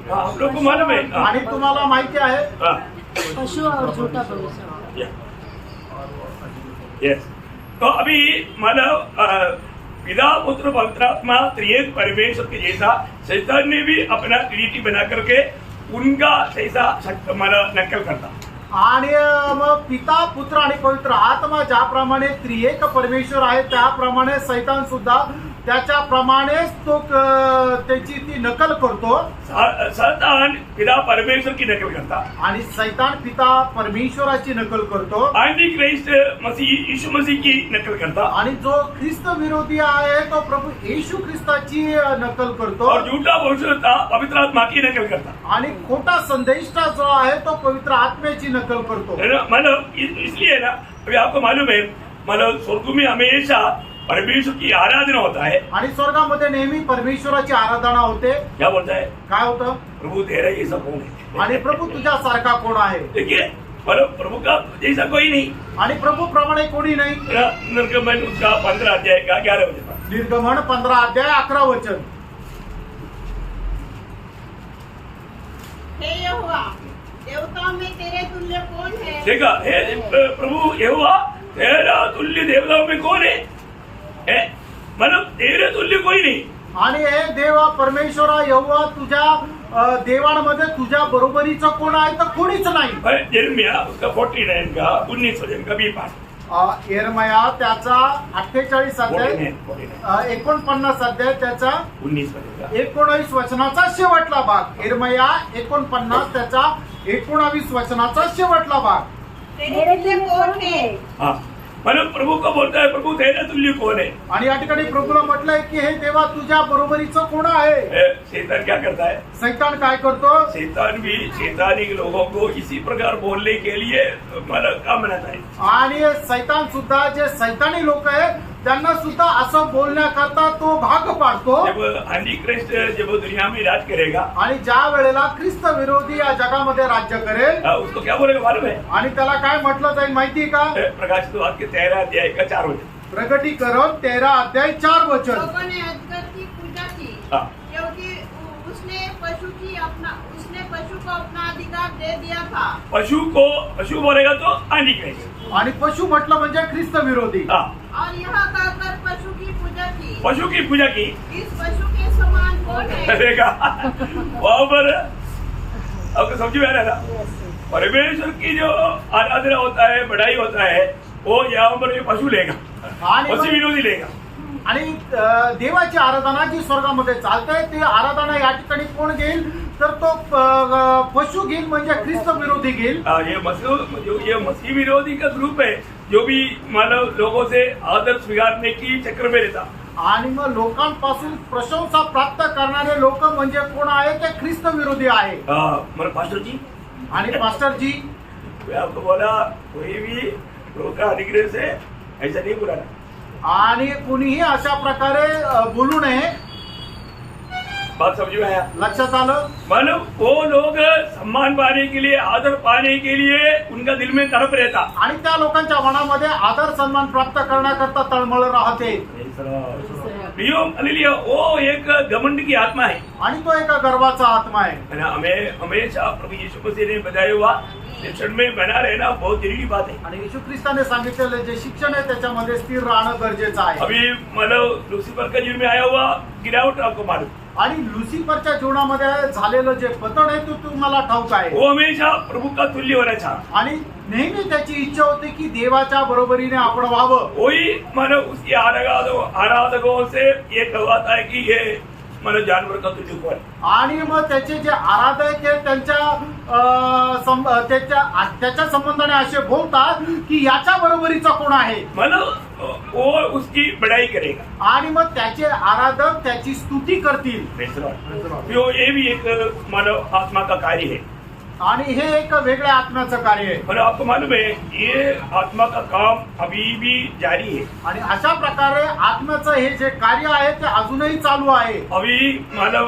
हम लोग को मालूम है. आणि तुम्हाला माहिती आहे? पशु और झूठा भविष्य. यस. तो अभी मानव पिता पुत्र पवित्र आत्मा त्रिएक परमेश्वर के जैसा शैतान ने भी अपना ट्रिनिटी बना करके उनका जैसा मला नकल करता. आणि मग पिता पुत्र आणि पवित्र आत्मा ज्याप्रमाणे त्रिएक परमेश्वर आहे त्याप्रमाणे सैतान सुद्धा त्याच्याप्रमाणेच तो त्याची ती नकल करतो. शैतान पिता परमेश्वर की नकल करता आणि सैतान पिता परमेश्वराची नकल करतो. एंटी क्राइस्ट मसीह यीशु मसीह की नकल करता. आणि जो ख्रिस्त विरोधी आहे तो प्रभू येशू ख्रिस्ताची नकल करतो. और झूठा भविष्यवक्ता पवित्र आत्मा की नकल करता. आणि खोटा संदेष्टा जो आहे तो पवित्र आत्म्याची नकल करतो. मतलब इसलिए ना अभी आपको मालूम है मतलब स्वर्ग में हमेशा परमेश्वर की आराधना होता है. आणि स्वर्गामध्ये नेहमी परमेश्वराची आराधना होते. क्या बोलता है काय होतं? प्रभु तेरा जैसा कौन है. आणि प्रभू तुझ्यासारखा कोण आहे. देखिए मतलब प्रभु का जैसा कोई नहीं. आणि प्रभू प्रमाणे कोणी नाही. निर्गमन उसका 15 अध्याय का 11 वचन. निर्गमन 15 अध्याय 11 वचन. हे यहोवा देवताओं में तेरे तुल्य कौन है. देखा हे प्रभु यहोवा तेरा तुल्य देवताओं में कौन है. मतलब तेरे तुल्य कोई नहीं. आणि हे देवा परमेश्वरा यहोवा तुझ्या देवांमध्ये तुझ्या बरोबरीचं कोण आहे तर कोणीच नाही. यिर्मयाह उसका 49 का 19 वचन का भी पाठ. यिर्मयाह त्याचा 48 अध्याय 49 अध्याय त्याचा 19 वचन का 19 वचनाचा शेवटला भाग. यिर्मयाह 49 त्याचा 19 वचनाचा शेवटला भाग. तेरे तुल्य कौन है. हाँ मतलब प्रभु को बोलता है प्रभु तेरे तुल्य कौन है. आणि या ठिकाणी प्रभूला म्हटलंय की हे देवा तुझ्या बरोबरीचं कोण आहे. शैतान क्या करता है. सैतान काय करतो. शैतान भी शैतानी लोगों को इसी प्रकार बोलने के लिए मतलब काम बनाता है. आणि सैतान सुद्धा जे सैतानी लोक आहेत त्यांना सुद्धा असं बोलण्याकरता तो भाग पाडतो. जब एंटी क्राइस्ट जब दुनिया में राज करेगा आणि ज्या वेळेला ख्रिस्त विरोधी या जगामध्ये राज्य करेल उसको क्या बोलेगा मालूम है. आणि त्याला काय म्हटलं जाईल माहिती का. प्रकाशित वाक्य 13 अध्याय का 4 वचन. प्रकटीकरण 13 अध्याय 4 वचन. लोगों ने अजगर की पूजा की हाँ. क्योंकि उसने पशु को अपना अधिकार दे दिया था. पशु बोलेगा तो एंटी क्राइस्ट. आणि पशु म्हटलं म्हणजे ख्रिस्त विरोधी. हाँ. और यहाँ कहकर पशु की पूजा की. पशु की पूजा की. इस पशु के समान कौन है. देखा वहां पर आपको समझ में आ रहा है. परमेश्वर की जो आराधना होता है बढ़ाई होता है वो यहाँ पर ये पशु लेगा. पशु विरोधी लेगा. आणि देवाची आराधना जी स्वर्गामध्ये चालते ती आराधना या ठिकाणी कोण घेईल तर तो पशु घेईल म्हणजे ख्रिस्त विरोधी घेईल. ये मसीह विरोधी का ग्रुप है जो भी मानव लोगों से आदर स्वीकारने की चक्र में रहता. आणि मग लोकांपासून प्रशंसा प्राप्त करणारे लोक म्हणजे कोण आहे ते ख्रिस्त विरोधी आहे. मतलब पास्टर जी आणि पास्टर जी आपको बोला कोई भी प्रभु का अधिग्रह से ऐसा नहीं बोला. आणि कुणीही अशा प्रकारे बोलू नये. बात समझ में आया. लक्षात आलं. मतलब वो लोग सम्मान पाने के लिए आदर पाने के लिए उनका दिल में तड़प रहता. आणि त्या लोकांच्या मनामध्ये आदर सन्मान प्राप्त करण्याकरता तळमळ राहते. वो एक घमंड की आत्मा है. आणि तो एका गर्वाचा आत्मा आहे. हमें हमेशा प्रभु यीशु मसीह ने बताया हुआ शिक्षण में बना रहना बहुत जरूरी बात है. आणि येशू ख्रिस्ताने सांगितलेलं जे शिक्षण आहे त्याच्यामध्ये स्थिर राहणं गरजेचं आहे. अभी मतलब लुसिफर का जीवन में आया हुआ गिरावट आपको मालूम. आणि लुसिफरच्या जीवनामध्ये झालेलं जे पतन आहे तो तुम्हाला ठाऊक आहे. वो हमेशा प्रभु का तुल्य होना चाहा. आणि नेहमी त्याची इच्छा होती की देवाच्या बरोबरीने आपण व्हावं. वही मतलब उसके आराधकों से ये कहवाता है कि ये मतलब जानवर का तुल्य कौन. आणि मग त्याचे जे आराधक आहेत त्याच्या संबंधाने असे बोलतात की याच्या बरोबरीचा कोण आहे. मतलब वो उसकी बड़ाई करेगा. आणि मग त्याचे आराधक त्याची स्तुती करतील. ये भी एक मतलब आत्मा का कार्य है. आणि हे एक वेगळ्या आत्म्याचं कार्य आहे. मतलब आपको मालूम है ये आत्मा का काम अभी भी जारी है. आणि अशा प्रकारे आत्म्याचं हे जे कार्य आहे ते अजूनही चालू आहे. अभी मतलब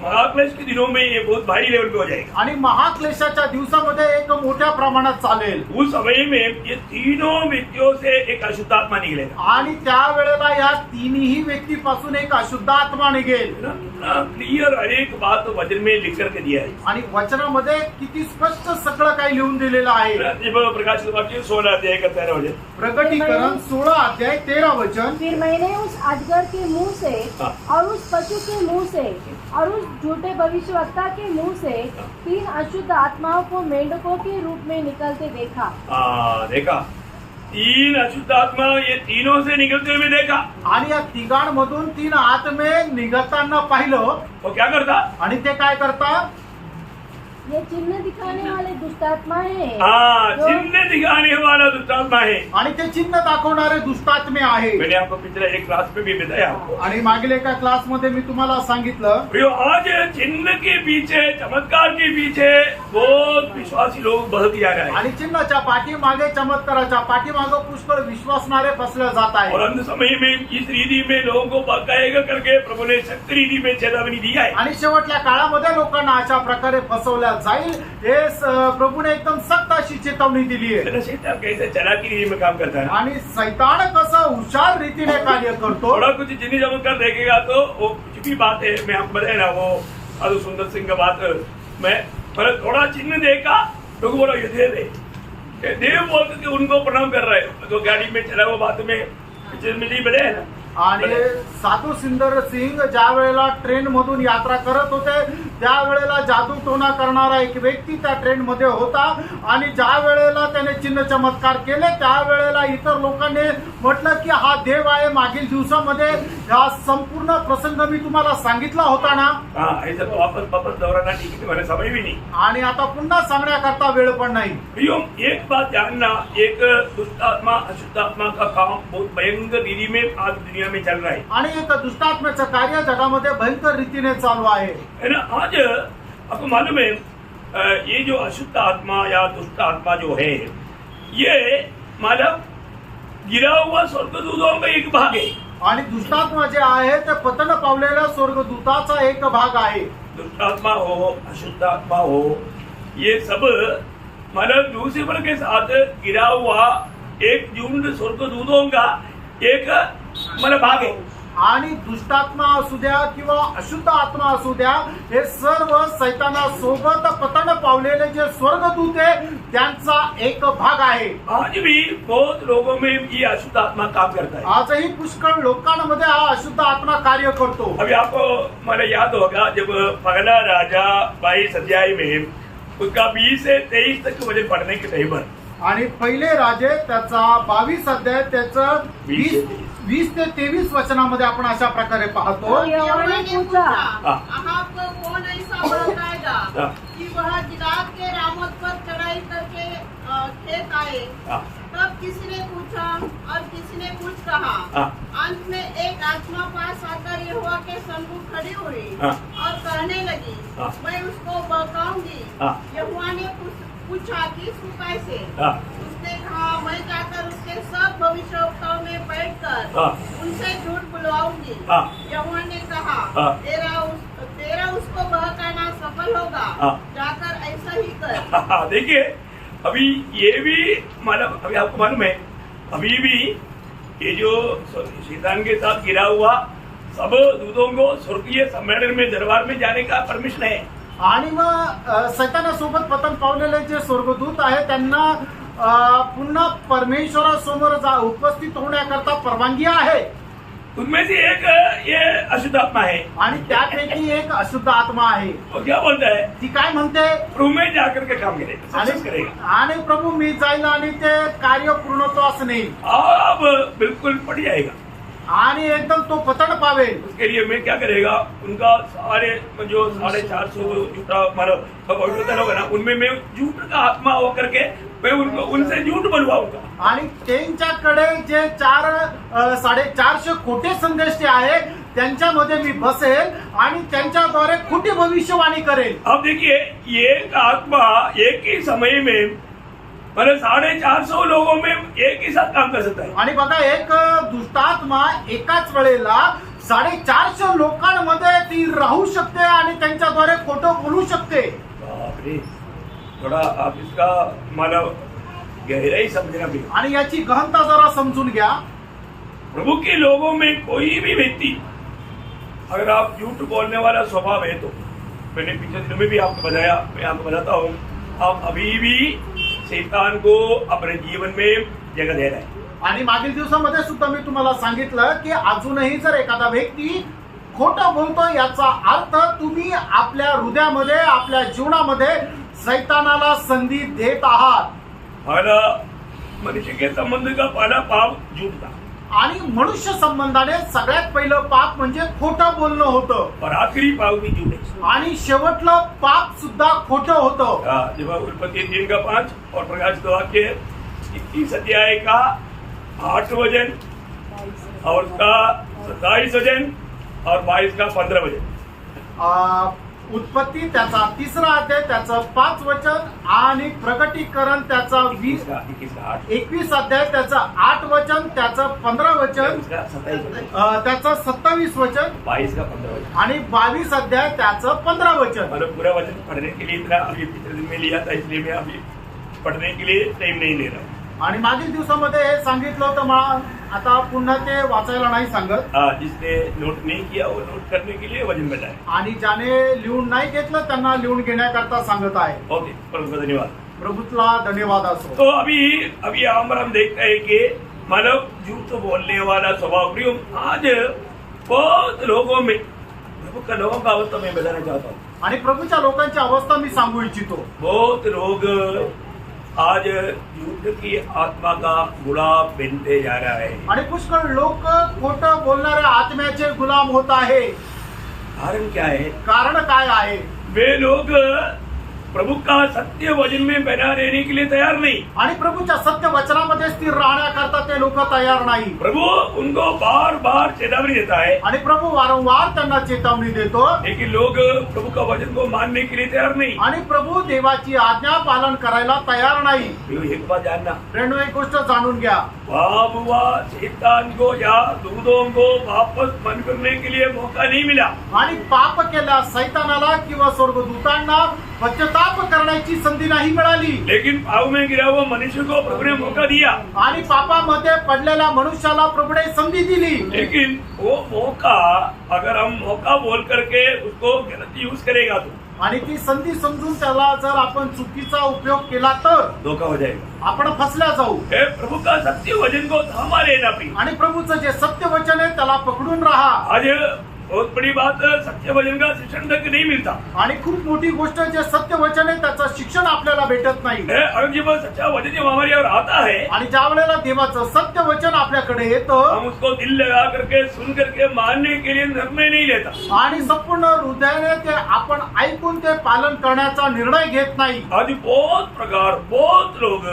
महाक्लेश के दिनों में ये बहुत भारी लेवल पे हो जाएगा. आणि महाक्लेशाच्या दिवसामध्ये एक मोठ्या प्रमाणात चालेल. उस समय में ये तीनों व्यक्तियों से एक अशुद्ध आत्मा निकलेगा. आणि त्या वेळेला या तिन्ही व्यक्तीपासून एक अशुद्ध आत्मा निघेल. क्लियर हर एक बात वचन में लिख करके दिया है। आणि वचनामध्ये किती स्पष्ट सगळं काही लिहून दिलेलं आहे। ये प्रकाशित वाक्य 16 अध्याय का 13 वचन, प्रकटीकरण 16 अध्याय 13 वचन। फिर मैंने उस अजगर के मुंह से और उस पशु के मुंह से और उस झूठे भविष्यवक्ता के मुंह से 3 अशुद्ध आत्माओं को मेंढकों के रूप में निकलते देखा। देखा 3 अशुद्ध आत्मा, ये तीनों से निकलते हुए देखा। आणि या तिघांमधून 3 आत्मे निघताना पाहिलं। वो क्या करता? आणि ते काय करतात? ये चिन्ह दिखाने वाले दुष्टात्मा है। चिन्ह दिखाने वाला दुष्टात्मा है। आणि ते चिन्ह दाखवणारे दुष्टात्मे आहे। मैंने आपको पिछले एक क्लास में भी बताया आपको। आणि मागील एका क्लास मध्ये मी तुम्हाला सांगितलं, आज चिन्ह के पीछे, चमत्कार के पीछे बहुत विश्वासी लोग बहक जा रहे हैं। आणि चिन्हाच्या पाठीमागे, चमत्काराच्या पाठीमागे पुष्कळ विश्वासणारे फसले जात आहे। और अंत समय में इस रीति में लोगों को बहकाएगा करके प्रभु ने सख्त रीति में चेतावनी दी है। आणि शेवटल्या काळामध्ये लोकांना अशा प्रकारे फसवल्या जाईल हे प्रभूने एकदम सख्त अशी चेतावणी दिली आहे। शैतान कैसे चालाकी रीति में काम करता है आणि शैतान कसं हुशार रीतीने कार्य करतो। थोड़ा कुछ जिन्हें चमत्कार देखेगा तो वो कुछ भी बात है, मैं आपको बताया ना, वो साधु सुंदर सिंह का बात मैं थोड़ा चिन्ह देखा लोग बोला ये देव बोल करके उनको प्रणाम कर रहे हैं। तो गाड़ी में चला हुआ बात में नहीं बताया ना। आणि साधू सुंदर सिंग ज्या वेळेला ट्रेन मधून यात्रा करत होते त्यावेळेला जादू टोना करणारा एक व्यक्ती त्या ट्रेन मध्ये होता। आणि ज्या वेळेला त्याने चिन्ह चमत्कार केले त्यावेळेला इतर लोकांनी म्हटलं की हा देव आहे। मागील दिवसामध्ये हा संपूर्ण प्रसंग मी तुम्हाला सांगितला होता ना। ऐसा तो वापस दोहराना ठीक है, मैंने समझ भी नहीं। आणि आता पुन्हा सांगण्याकरता वेळ पण नाही। एक बात जानना, एक दुष्ट आत्मा अशुद्ध आत्मा का काम बहुत भयंकर रीति में आज दुनिया में चल रहा है। आणि एक दुष्टात्म्याचं कार्य जगामध्ये भयंकर रीतीने चालू आहे ना। आज आपको मालूम है ये जो अशुद्ध आत्मा या दुष्ट आत्मा जो है ये मतलब गिरा हुआ स्वर्गदूतों का एक भाग है। आणि दुष्टात्मा जे आहे ते पतन पावलेल्या स्वर्गदूताचा एक भाग आहे। दुष्ट आत्मा हो, अशुद्ध आत्मा हो, ये सब मतलब लूसीफर के साथ गिरा हुआ एक झुंड स्वर्गदूतों का एक मतलब भाग है। आणि दुष्टात्मा असू द्या किंवा अशुद्ध आत्मा असू द्या हे सर्व सैतानासोबत पतन पावलेले जे स्वर्गदूत आहे त्यांचा एक भाग आहे। आज भी बहुत लोगों में ये अशुद्ध आत्मा काम करता है। आजही पुष्कळ लोकांमध्ये हा अशुद्ध आत्मा कार्य करतो। अभी आपको मैंने याद होगा जब पहला राजा 22 अध्याय में उसका 20 से 23 तक वचन पढ़ने के टाइम पर आणि पहिले राजे त्याचा 22 अध्याय त्याचं 20 ते 23 वचनामध्ये आपण अशा प्रकारे पाहतो। यहोवा ने पूछा, आपको कौन ऐसा बताएगा कि वह गिलाद के रामोत पर चढ़ाई करके खेत आए? तब किसी ने पूछा और किसी ने कुछ कहा। अंत में एक आत्मा पास आकर यहोवा के सम्मुख खड़ी हुई और कहने लगी, मैं उसको बहकाऊंगी। यहोवा ने पूछा कि तू कैसे? उसने कहा, मैं जाकर उसके सब भविष्यवक्ताओं में बैठकर उनसे झूठ बुलवाऊंगी। यहोवा ने कहा, तेरा उसको बहकाना सफल होगा, जाकर ऐसा ही कर। देखिए अभी ये भी मतलब अभी आपको मालूम है अभी भी ये जो शैतान के साथ गिरा हुआ सब दूतों को स्वर्गीय सम्मेलन में दरबार में जाने का परमिशन है। आणि मग सैतानासोबत पतन पावलेले जे स्वर्गदूत आहे त्यांना पुन्हा परमेश्वरासमोर उपस्थित होण्याकरता परवानगी आहे। उनमें से एक ये अशुद्ध आत्मा है आणि त्यापैकी एक अशुद्ध आत्मा आहे। वो क्या बोलता है? ती काय म्हणते? प्रभु में जाकर के काम करेगा, सक्सेस करेगा। आणि प्रभू मी जाईल आणि ते कार्य पूर्णत्वास नेईल अब बिल्कुल पड़ जाएगा आणि एकदम तो पतन पावेल। उसके लिए मैं क्या करेगा, उनका सारे जो 450 झूठा मतलब होगा ना उनमें मैं झूठ का आत्मा होकर के मैं उनको उनसे झूठ बनवाऊंगा। आणि त्यांच्याकडे जे 450 खोटे संदेश आहे त्यांच्यामध्ये मी बसेल आणि त्यांच्याद्वारे खोटी भविष्यवाणी करेल। अब देखिए एक आत्मा एक ही समय में मतलब 450 लोगों में एक ही साथ काम कर सकता है। आणि बघा एक दुष्टात्मा एकाच वेळेला 450 लोकांमध्ये ती राहू शकते आणि त्यांच्याद्वारे खोटं बोलू शकते। बापरे, थोड़ा आप इसका मतलब गहराई समझना भी। आणि याची गहनता जरा समजून घ्या। प्रभु के लोगों में कोई भी व्यक्ति अगर आप झूठ बोलने वाला स्वभाव है तो मैंने पिछले दिनों में भी आपको बताया, मैं आपको बताता हूँ, आप अभी भी शैतान को अपने जीवन में जगह दे रहे हैं. आणि मागील दिवसामध्ये सुद्धा मी तुम्हाला सांगितलं की अजूनही जर एखादा व्यक्ती खोटं बोलतो याचा अर्थ तुम्ही आपल्या हृदयामध्ये आपल्या जीवनामध्ये सैतानाला संधी देत आहात. पहला मनुष्य के संबंध का पहला पाप झूठ था आणि मनुष्य संबंधाने सगळ्यात पहिलं पाप म्हणजे खोटं बोलणं होतं और आखिरी पाप भी झूठ है. आणि शेवटलं पाप सुद्धा खोटं होतं. जब उत्पत्ति 3:5 और प्रकाशित वाक्य 21 अध्याय का 8 वचन और उसका 27 वचन और 22 का 15 वचन. उत्पत्ती त्याचा 3रा अध्याय त्याचं 5 वचन आणि प्रकटीकरण त्याचा 21 अध्याय त्याचं 8 वचन त्याचं 15 वचन त्याचं 27 वचन 22 का 15 वचन आणि 22 अध्याय त्याचं 15 वचन. मतलब पूरा वचन पढ़ने के लिए इतना अभी पिछले दिन में लिया था, इसलिए मैं अभी पढ़ने के लिए टाइम नहीं ले रहा हूँ. आणि मागील दिवसामध्ये हे सांगितलं होतं मला आता पुन्हा ते वाचायला नाही सांगत. जिसने नोट नहीं किया वो नोट करने के लिए वचन बताए. आणि ज्याने लिहून नाही घेतलं त्यांना लिहून घेण्याकरता सांगत आहे. ओके, बहुत धन्यवाद. प्रभुत्ला धन्यवाद असो. तो अभी हम देखते हैं कि मानव झूठ बोलने वाला स्वभाव प्रिय आज बहुत लोगों में प्रभु का लोगों का अवस्था मैं बताना चाहता हूँ. आणि प्रभूच्या लोकांची अवस्था मी सांगू इच्छितो. बहुत लोग आज झूठ की आत्मा का गुलाम बनते जा रहा है. आणि पुष्कळ लोक खोटं बोलणाऱ्या आत्म्याचे गुलाम होत आहे. कारण क्या है? कारण काय आहे? वे लोग प्रभु का सत्य वचन में बना रहने के लिए तैयार नहीं. आणि प्रभूच्या सत्य वचनामध्ये स्थिर राहण्याकरता ते लोक तयार नाही. प्रभु उनको बार बार चेतावनी देता है आणि प्रभु वारंवार त्यांना चेतावणी देतो. लेकिन लोग प्रभु का वचन को मानने के लिए तैयार नहीं. आणि प्रभु देवाची आज्ञा पालन करायला तयार नाही. एक बात जानना, फ्रेंड, एक गोष्ट जाणून घ्या. पाप हुआ, शैतान को या दूतों को वापस मन करने के लिए मौका नहीं मिला. आणि पाप केल्या सैतानाला किंवा स्वर्गदूतांना पश्चाताप करण्याची संधी नाही मिळाली. लेकिन पाप में गिरा हुआ मनुष्य को प्रभु ने मौका दिया. आणि पापामध्ये पडलेल्या मनुष्याला प्रभुने संधी दिली. लेकिन वो मौका अगर हम मौका बोल करके उसको गलत यूज करेगा तो आणि ती संधी समजून त्याला जर आपण चुकीचा उपयोग केला तर धोखा हो जाएगा. आपण फसल्या जाऊ. हे प्रभु का सत्य वचन को थामा लेना प्रिय. आणि प्रभूचं जे सत्य वचन आहे त्याला पकडून राहा. आज बहुत बड़ी बात सत्य वचन का शिक्षण तक नहीं मिलता. आणि खूप मोठी गोष्ट जे सत्य वचन आहे त्याचं शिक्षण आपल्याला भेटत नाही. अगर जब सच्चा वचन जब हमारे ओर आता है, आणि ज्या वेळेला देवाचं सत्य वचन आपल्याकडे येतं, हम उसको दिल लगा करके सुन करके मानने के लिए निर्णय नहीं लेता. आणि संपूर्ण हृदयाने ते आपण ऐकून ते पालन करण्याचा निर्णय घेत नाही. आज बहुत लोग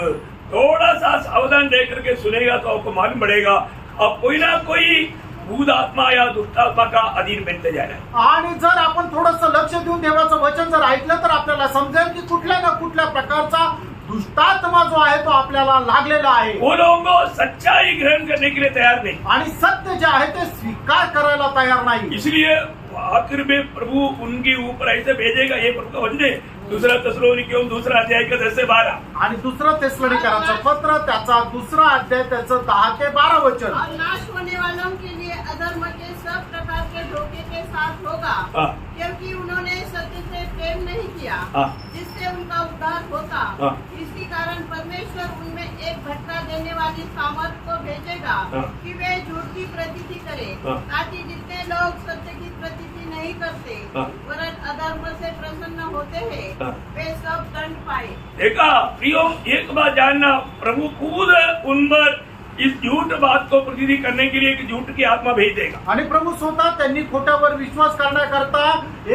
थोड़ा सा सावधान रह करके सुनेगा तो आपको मालूम पड़ेगा अब कोई ना कोई भूत आत्मा या दुष्ट आत्मा का अधीन बनते जा रहा है. आणि जर आपण थोडंसं लक्ष देऊन देवाचं वचन जर ऐकलं तर आपल्याला समजेल की कुठल्या ना कुठल्या प्रकारचा दुष्टात्मा जो आहे तो आपल्याला लागलेला आहे. वो लोगों को सच्चाई ग्रहण करने के लिए तैयार नहीं. आणि सत्य जे आहे ते स्वीकार करायला तयार नाही. इसलिए आखिर में प्रभु उनके ऊपर ऐसे भेजेगा. ये प्रभु का वचन है. दूसरा तेसलोनिकैयों 2 अध्याय का 10 से 12. आणि दुसरं तेसलोनिकरांचं पत्र त्याचा 2 अध्याय त्याचं 10 ते 12 वचन. और नाश होने वालों के लिए अधर्म के सब प्रकार के धोखे के साथ होगा. हाँ. क्योंकि उन्होंने सत्य से प्रेम नहीं किया, हाँ. जिससे उनका उद्धार होता. हाँ. इसी कारण परमेश्वर उनमें एक भटका देने वाली सामर्थ को भेजेगा हाँ. कि वे झूठ की प्रतीति करें, हाँ. ताकि जितने लोग सत्य की प्रतीति नहीं करते हाँ. वरन अधर्म से प्रसन्न होते हैं, हाँ. वे सब दंड पाए. देखा प्रियो, एक बात जानना, प्रभु खुद उन पर इस झूठ बात को प्रतिनिधि करने के लिए एक झूठ की आत्मा भेज देगा. आणि प्रभू स्वतः त्यांनी खोट्यावर विश्वास करण्याकरता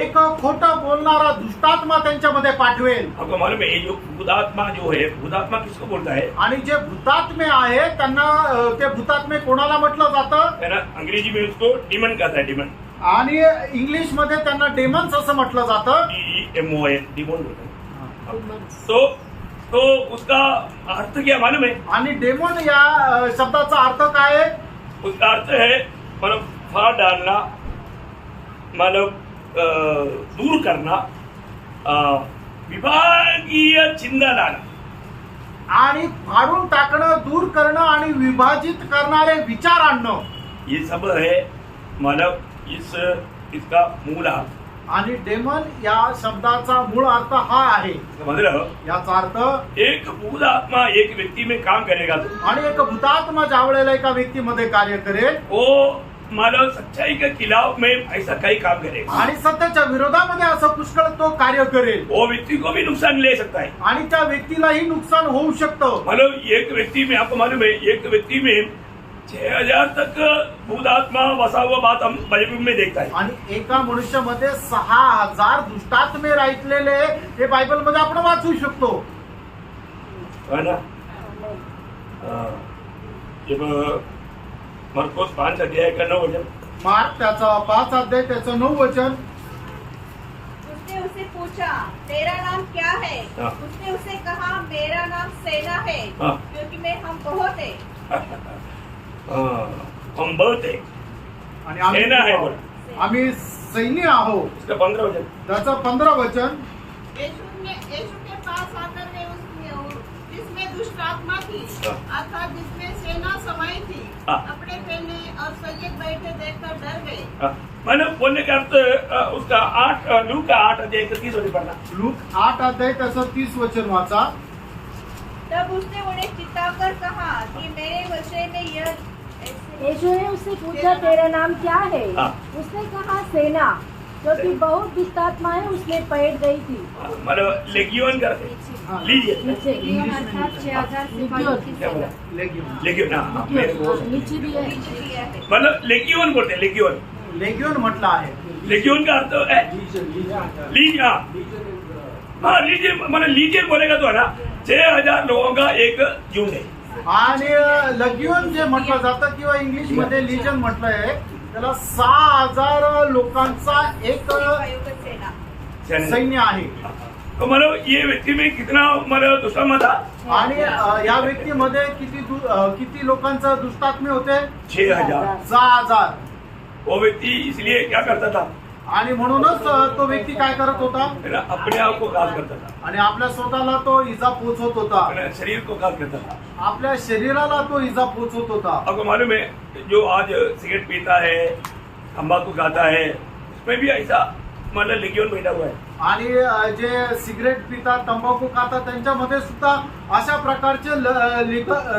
एक खोटं बोलणारा दुष्टात्मा त्यांच्यामध्ये पाठवेल. आपको मालूम है जो भूतात्मा जो है, भूतात्मा किसको बोलता है? आणि जे भूतात्मे आहे त्यांना ते भूतात्मे कोणाला म्हटलं जातं? है ना, अंग्रेजी में उसको डिमन कहता है. डिमन आणि इंग्लिश मध्ये त्यांना डेमन्स असं म्हटलं जातं. DEMON डिमोन बोलता है. तो उसका अर्थ क्या मालूम है? आणि डेमोन या शब्दाचा अर्थ काय आहे? उसका अर्थ है मतलब फाड़ डालना, मतलब दूर करना, विभागीय चिंता लाना. आणि फाडून टाकणं, दूर करणं आणि विभाजित करणारे विचार आणणं. ये सब है मतलब इस इसका मूल अर्थ। आणि डेमन या शब्दाचा मूळ अर्थ हा आहे। मतलब याचा अर्थ एक भूत आत्मा एक व्यक्ति में काम करेगा तो आणि एक भूतात्मा ज्या वेळेला एका व्यक्तीमध्ये कार्य करेल वो मानव सच्चाई के खिलाफ में ऐसा कई काम करेगा आणि सत्याच्या विरोधामध्ये असं पुष्कळ तो कार्य करेल वो व्यक्ति को भी नुकसान ले सकता है। आणि त्या व्यक्तीलाही नुकसान होऊ शकतं। मतलब एक व्यक्ति में आपको मालूम है एक व्यक्ति में 6000 तक भूत आत्मा बसा हुआ बात हम बाइबल में देखता है। आणि एका मनुष्यामध्ये 6000 दुष्टात्मे राहिलेले हे बायबल मध्ये आपण वाचू शकतो, है ना? जब मरकोस 5 अध्याय का 9 वचन, मार्क त्याचा 5 अध्याय त्याचं 9 वचन। उसने उसे पूछा तेरा नाम क्या है? हाँ। उसने उसे कहा मेरा नाम सेना है, हाँ। क्योंकि मैं हम बहुत है। हम बहुत है, आणि आम्ही सेना आहे बोल। आम्ही सैन्य आहोत, इसका 15 वचन। त्याचं 15 वचन। यीशु के पास आकर वे जिसमें दुष्ट आत्मा थी हाँ। अर्थात जिसमें सेना समाई थी हाँ। कपड़े पहने और सजग बैठे देखकर डर गए। मतलब बोलने का अर्थ उसका 8 लूक का 8 अध्याय 31 वचन पढ़ना। लूक 8 अध्याय त्याचं 30 वचन वाचा। तब उसने उन्हें चिताकर कहा कि मेरे विषय में यह यीशु ने उससे पूछा तेरा नाम क्या है? हाँ। उसने कहा सेना, क्योंकि बहुत दुष्टात्माएं उसमें पैठ गई थी। मतलब लेगियोन करते हाँ। लीजिए नीचे अर्थात 6000 सिपाहियों की क्या बोला? सेना। लेगियोन लेगियोन हाँ, मेरे को नीचे भी है। दिया है। मतलब लेगियोन बोलते हैं लेगियोन। लेगियोन म्हटलं आहे। लेगियोन का अर्थ है लीजिए। हाँ लीजिए, मतलब लीजिए बोलेगा तो है ना 6000 लोगों का एक झुंड है। आणि लगियोन जे म्हटलं जातं किंवा इंग्लिश मध्ये लिजन म्हटलं आहे त्याला 6000 लोकांचा एक सिपाहियों की सेना। सैन्य आहे। तो मतलब ये व्यक्ति में कितना मतलब दुष्टात्मा था? आणि या व्यक्तीमध्ये किती लोकांचा दुष्टात्मे होते? 6000। 6000। वो व्यक्ति इसलिए क्या करता था? आणि म्हणूनच तो व्यक्ति काय करत होता? है ना, अपने आप को घात करता था, आणि आपल्या स्वतःला तो इजा पोचवत होता, अपने शरीर को घात करता था। आपल्या शरीराला तो इजा पोचवत होता। आपको मालूम है जो आज सिगरेट पीता है, तंबाकू खाता है, उसमें भी ऐसा मतलब लेगियोन बैठा हुआ है। आणि जे सिगरेट पितात तंबाखू खातात त्यांच्यामध्ये सुद्धा अशा प्रकारचे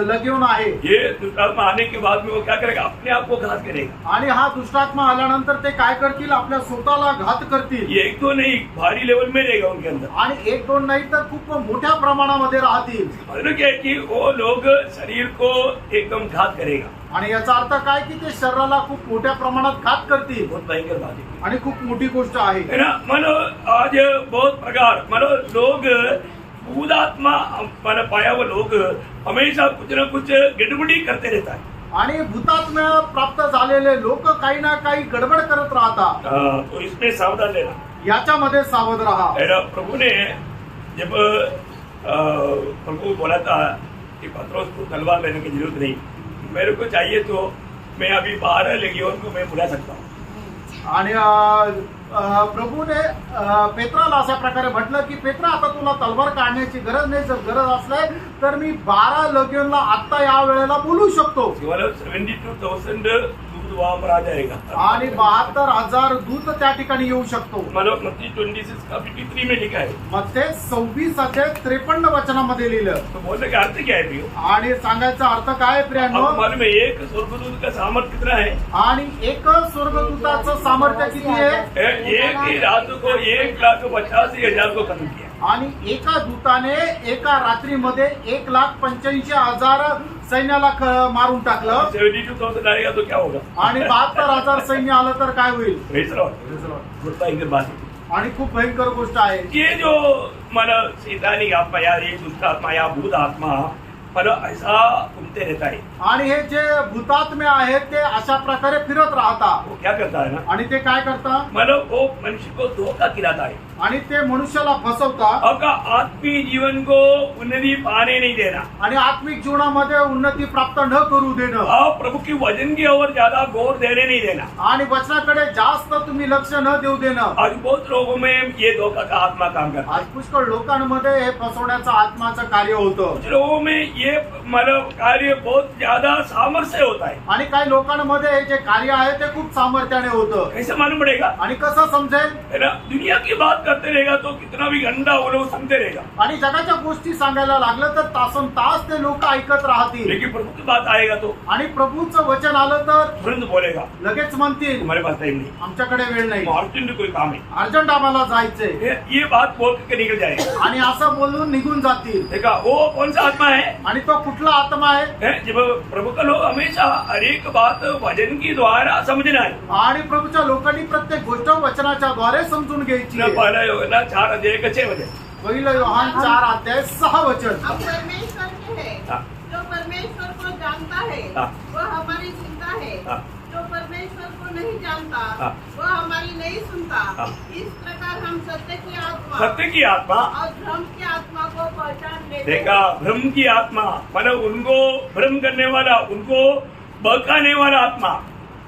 लगियोन आहे। ये दुष्टात्मा आने के बाद में वो क्या करेगा? अपने आप को घात करेगा। आणि हा दुष्टात्मा आल्यानंतर ते काय करतील? आपल्या स्वतःला घात करतील। ये एक तो नहीं, भारी लेवल में रहेगा उनके अंदर। आणि 1-2 नाही तर खूप मोठ्या प्रमाणामध्ये राहतील। मतलब क्या है कि वो लोग शरीर को एकदम घात करेगा। आणि याचा अर्थ काय की ते शरीराला खूप मोठ्या प्रमाणात घात करतील बहुत भयंकर बात है, आणि खूप मोठी गोष्ट आहे। है ना? मानो आज बहुत प्रकार मानो लोग भूतात्मा मानो पाया हुआ लोग हमेशा कुछ न कुछ गड़बड़ी करते रहता है। आणि भूतात्म्या प्राप्त झालेले लोक काही ना काही गडबड करत राहतात। तो इसमें सावधान रहना। याच्यामध्ये सावध राहा। है ना? प्रभु ने जब प्रभु बोला था कि पत्रोस को तलवार लेने की जरूरत नहीं, मेरे को चाहिए तो मैं अभी 12 लेगियोन को मैं बुला सकता हूँ। आणि प्रभूने पेत्राला अशा प्रकारे म्हटलं की पेत्रा आता तुला तलवार काढण्याची गरज नाही, जर गरज असले तर मी 12 लगीनला आता या वेळेला बोलू शकतो। 72,000 दूध वहां पर आ जाएगा। आणि 72,000 दूत त्या ठिकाणी येऊ शकतो। मतलब मत्ती 26 का 53 में लिखा है। मध्ये 26 अध्याय 53 वचनामध्ये लिहिलं। तो बोलने का अर्थ क्या है प्रियो? आणि सांगायचा अर्थ काय आहे प्रियांनो? आपको मालूम है एक स्वर्गदूत का सामर्थ्य कितना है? आणि एक स्वर्गदूताचं सामर्थ्य किती आहे? एक ही रात को 1,85,000 को खत्म किया। आणि एका दूताने एका रात्रीमध्ये 1,85,000 सैन्याला मारून टाकलं। 72,000 आएगा तो क्या होगा? आणि 72,000 सैन्य आलं तर काय होईल? Praise the Lord. बहुत भयंकर बात है। आणि खूप भयंकर गोष्ट आहे। ये जो मतलब शैतानी आत्मा या ये दुष्ट आत्मा या भूत आत्मा मतलब ऐसा घूमते रहता है। आणि हे जे भूतात्मे आहेत ते अशा प्रकारे फिरत राहतात। वो क्या करता है ना, आणि ते काय करतात? मतलब वो मनुष्य को धोखा खिलाता है। आणि ते मनुष्याला फसवतात आपका आत्मीय जीवन को उन्नति पाने नहीं देना। आणि आत्मिक जीवनामध्ये उन्नती प्राप्त न करू देणं आप प्रभु की वचन की ओर ज्यादा गौर देने नहीं देना। आणि वचनाकडे जास्त तुम्ही लक्ष न देऊ देणं। आज बहुत लोगों में ये धोखा का आत्मा काम करता है। आज पुष्कळ लोकांमध्ये हे फसवण्याचं आत्माचं कार्य होतं कुछ लोगों में ये मतलब कार्य बहुत ज्यादा सामर्थ्य होता है। आणि काही लोकांमध्ये हे जे कार्य आहे ते खूप सामर्थ्याने होतं कैसे मालूम पड़ेगा? आणि कसं समजेल? है ना, दुनिया की बात करते रहेगा तो कितना भी घंटा वो लोग सुनते रहेगा, आणि जगाच्या गोष्टी सांगायला लागलं तर तासन तास ते लोक ऐकत राहतील लेकिन प्रभु की बात आएगा तो आणि प्रभूचं वचन आलं तर तुरंत बोलेगा लगेच म्हणतील हमारे पास टाइम नहीं, आमच्याकडे वेळ नाही, अर्जेंट कोई काम है। अर्जंट आम्हाला जायचंय ये बात बोल के निकल जाएगा। आणि असं बोलून निघून जातील। देखा वो कौन सा आत्मा है? आणि तो कुठला आत्मा आहे? जब प्रभु का लोग हमेशा हर एक बात वचन की द्वारा समझना है। आणि प्रभूच्या लोकांनी प्रत्येक गोष्ट वचनाच्या द्वारे समजून घ्यायची आहे। पहला योना 4 अध्याय का 6 वचन। पहिलं योहान 4 अध्याय 6 वचन। हम परमेश्वर के हैं। हाँ। जो परमेश्वर को जानता है हाँ। वह हमारी चिंता है। हाँ। जो परमेश्वर को नहीं जानता हाँ। वह हमारी नहीं सुनता। हाँ। इस प्रकार हम सत्य की आत्मा सत्य की आत्मा और भ्रम की आत्मा को पहचान लेते देखा, भ्रम की आत्मा मतलब उनको भ्रम करने वाला, उनको बहकाने वाला आत्मा,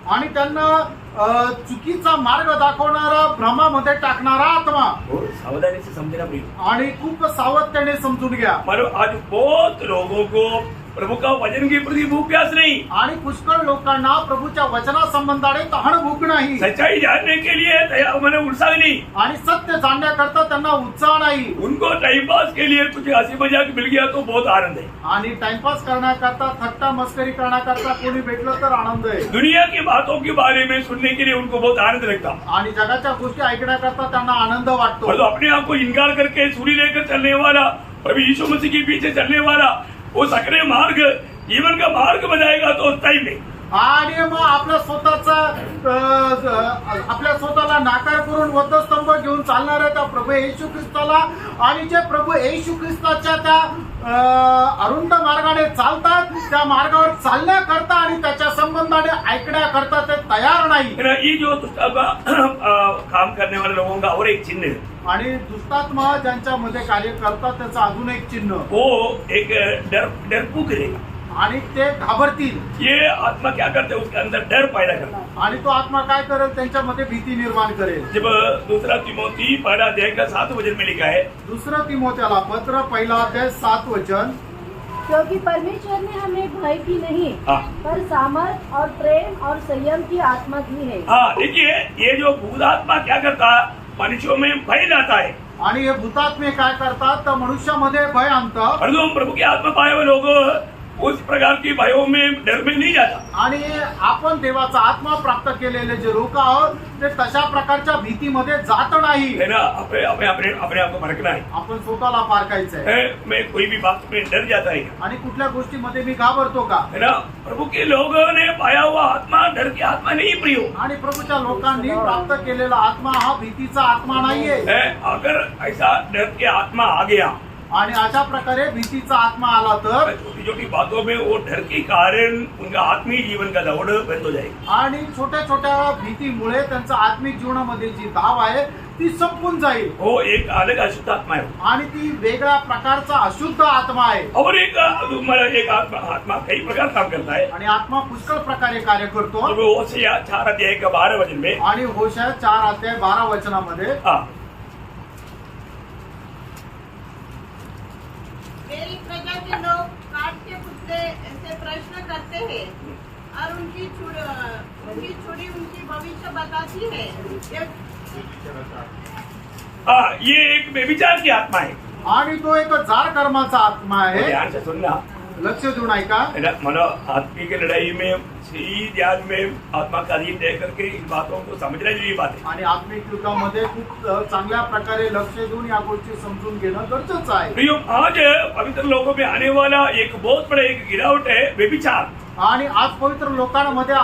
आणि त्यांना चुकीचा मार्ग दाखवणारा, भ्रमामध्ये टाकणारा आत्मा। बहुत सावधानी से समझना प्रिय। आणि खूप सावधतेने समजून घ्या। मतलब आज बहुत लोगों को प्रभु का वचन की प्रति भूख प्यास नहीं, आणि पुष्कळ लोकांना प्रभूच्या वचना संबंधाने तहान भूक नाही, सच्चाई जानने के लिए मतलब उत्साह नहीं, आणि सत्य जाणण्याकरता त्यांना उत्साह नाही। उनको टाइम पास के लिए कुछ हंसी मजाक मिल गया तो बहुत आनंद है। आणि टाइमपास करण्याकरता, थट्टा मस्करी करण्याकरता कोणी भेटलं तर आनंद आहे। दुनिया की बातों के बारे में सुनने के लिए उनको बहुत आनंद लगता, आणि जगाच्या गोष्टी ऐकण्याकरता त्यांना आनंद वाटतो। और तो अपने आप को इनकार करके छुरी लेकर चलने वाला, प्रभु यीशु मसीह के पीछे चलने वाला, वो सकरे मार्ग जीवन का मार्ग बनाएगा तो टाइम नहीं। आणि मग आपल्या स्वतःला नाकार करून वधस्तंभ घेऊन चालणाऱ्या त्या प्रभू येशू ख्रिस्ताला, आणि जे प्रभू येशू ख्रिस्ताच्या त्या अरुंद मार्गाने चालतात, त्या मार्गावर चालण्याकरता आणि त्याच्या संबंधाने ऐकण्याकरता ते तयार नाही। ये जो दुष्टात्मा काम करने वाले लोगों का और एक चिन्ह है, आणि दुष्टात्मा ज्यांच्यामध्ये कार्य करतात त्याचं अजून एक चिन्ह, वो एक डरपोक रहेगा। आणि ते घाबरतील। ये आत्मा क्या करते हैं, उसके अंदर डर पैदा करता है। आणि तो आत्मा काय करेल? त्यांच्यामध्ये भीती निर्माण करेल। जब दूसरा तिमोथी पहला अध्याय का 7 वचन में लिखा है, दुसरा तिमोथेला पत्र पहिला अध्याय 7 वचन, क्योंकि परमेश्वर ने हमें भय की नहीं हाँ। पर सामर्थ और प्रेम और संयम की आत्मा दी है। हाँ देखिए, ये जो भूत आत्मा क्या करता है, मनुष्यों में भय लाता है। आणि हे भूतात्मे काय करतात? तर मनुष्यामध्ये भय आणतात। और जो प्रभु की आत्मा पाए हुए लोग उस प्रकार की भयों में, डर में नहीं जाता। आणि आपण देवाचा आत्मा प्राप्त केलेले जे लोक आहोत ते तशा प्रकारच्या भीतीमध्ये जात नाही। है ना, अपने अपने अपने अपने आप को परखना है। आपण स्वतःला पारखायचंय। मैं कोई भी बात में डर जाता है, आणि कुठल्या गोष्टीमध्ये मी घाबरतो का? है ना। प्रभु के लोगों ने पाया हुआ आत्मा डर की आत्मा नहीं प्रियो आणि प्रभूच्या लोकांनी प्राप्त केलेला आत्मा हा भीतीचा आत्मा नाहीये। है। अगर ऐसा डर के आत्मा आ गया, आणि अशा प्रकारे भीतीचा आत्मा आला तर छोटी छोटी बातों में वो डर के कारण उनका आत्मीय जीवन का दौड़ बंद हो जाएगी। आणि छोट्या छोट्या भीतीमुळे त्यांचा आत्मिक जीवनामध्ये जी धाव आहे ती संपून जाईल। वो एक अलग अशुद्ध आत्मा है, आणि ती वेगळ्या प्रकारचा अशुद्ध आत्मा आहे। और एक आत्मा कई प्रकार काम करता है। आणि आत्मा पुष्कळ प्रकारे कार्य करतो। तो वो से 4 अध्याय का 12 वचन में, आणि होशया 4 अध्याय 12 वचनामध्ये, हाँ, मेरी प्रजा के लोग काट के पुतले ऐसे प्रश्न करते हैं और उनकी छुरी उनकी भविष्य बताती है। ये एक व्यभिचार की आत्मा है। आणि तो एक जार कर्माचा आत्मा आहे। ध्यान से सुनना, लक्ष देऊन ऐका। है ना। मनो आत्मी की लड़ाई में सही ध्यान में आत्मा का अधीन तय करके इन बातों को समझना जरूरी बात है। आणि आत्मिक युद्धामध्ये खूप चांगल्या प्रकारे लक्ष देऊन या गोष्टी समजून घेणं गरजेचं आहे। प्रियो, आज पवित्र लोगों में आने वाला एक बहुत बड़ा एक गिरावट है व्यभिचार। आणि आज पवित्र लोकांमध्ये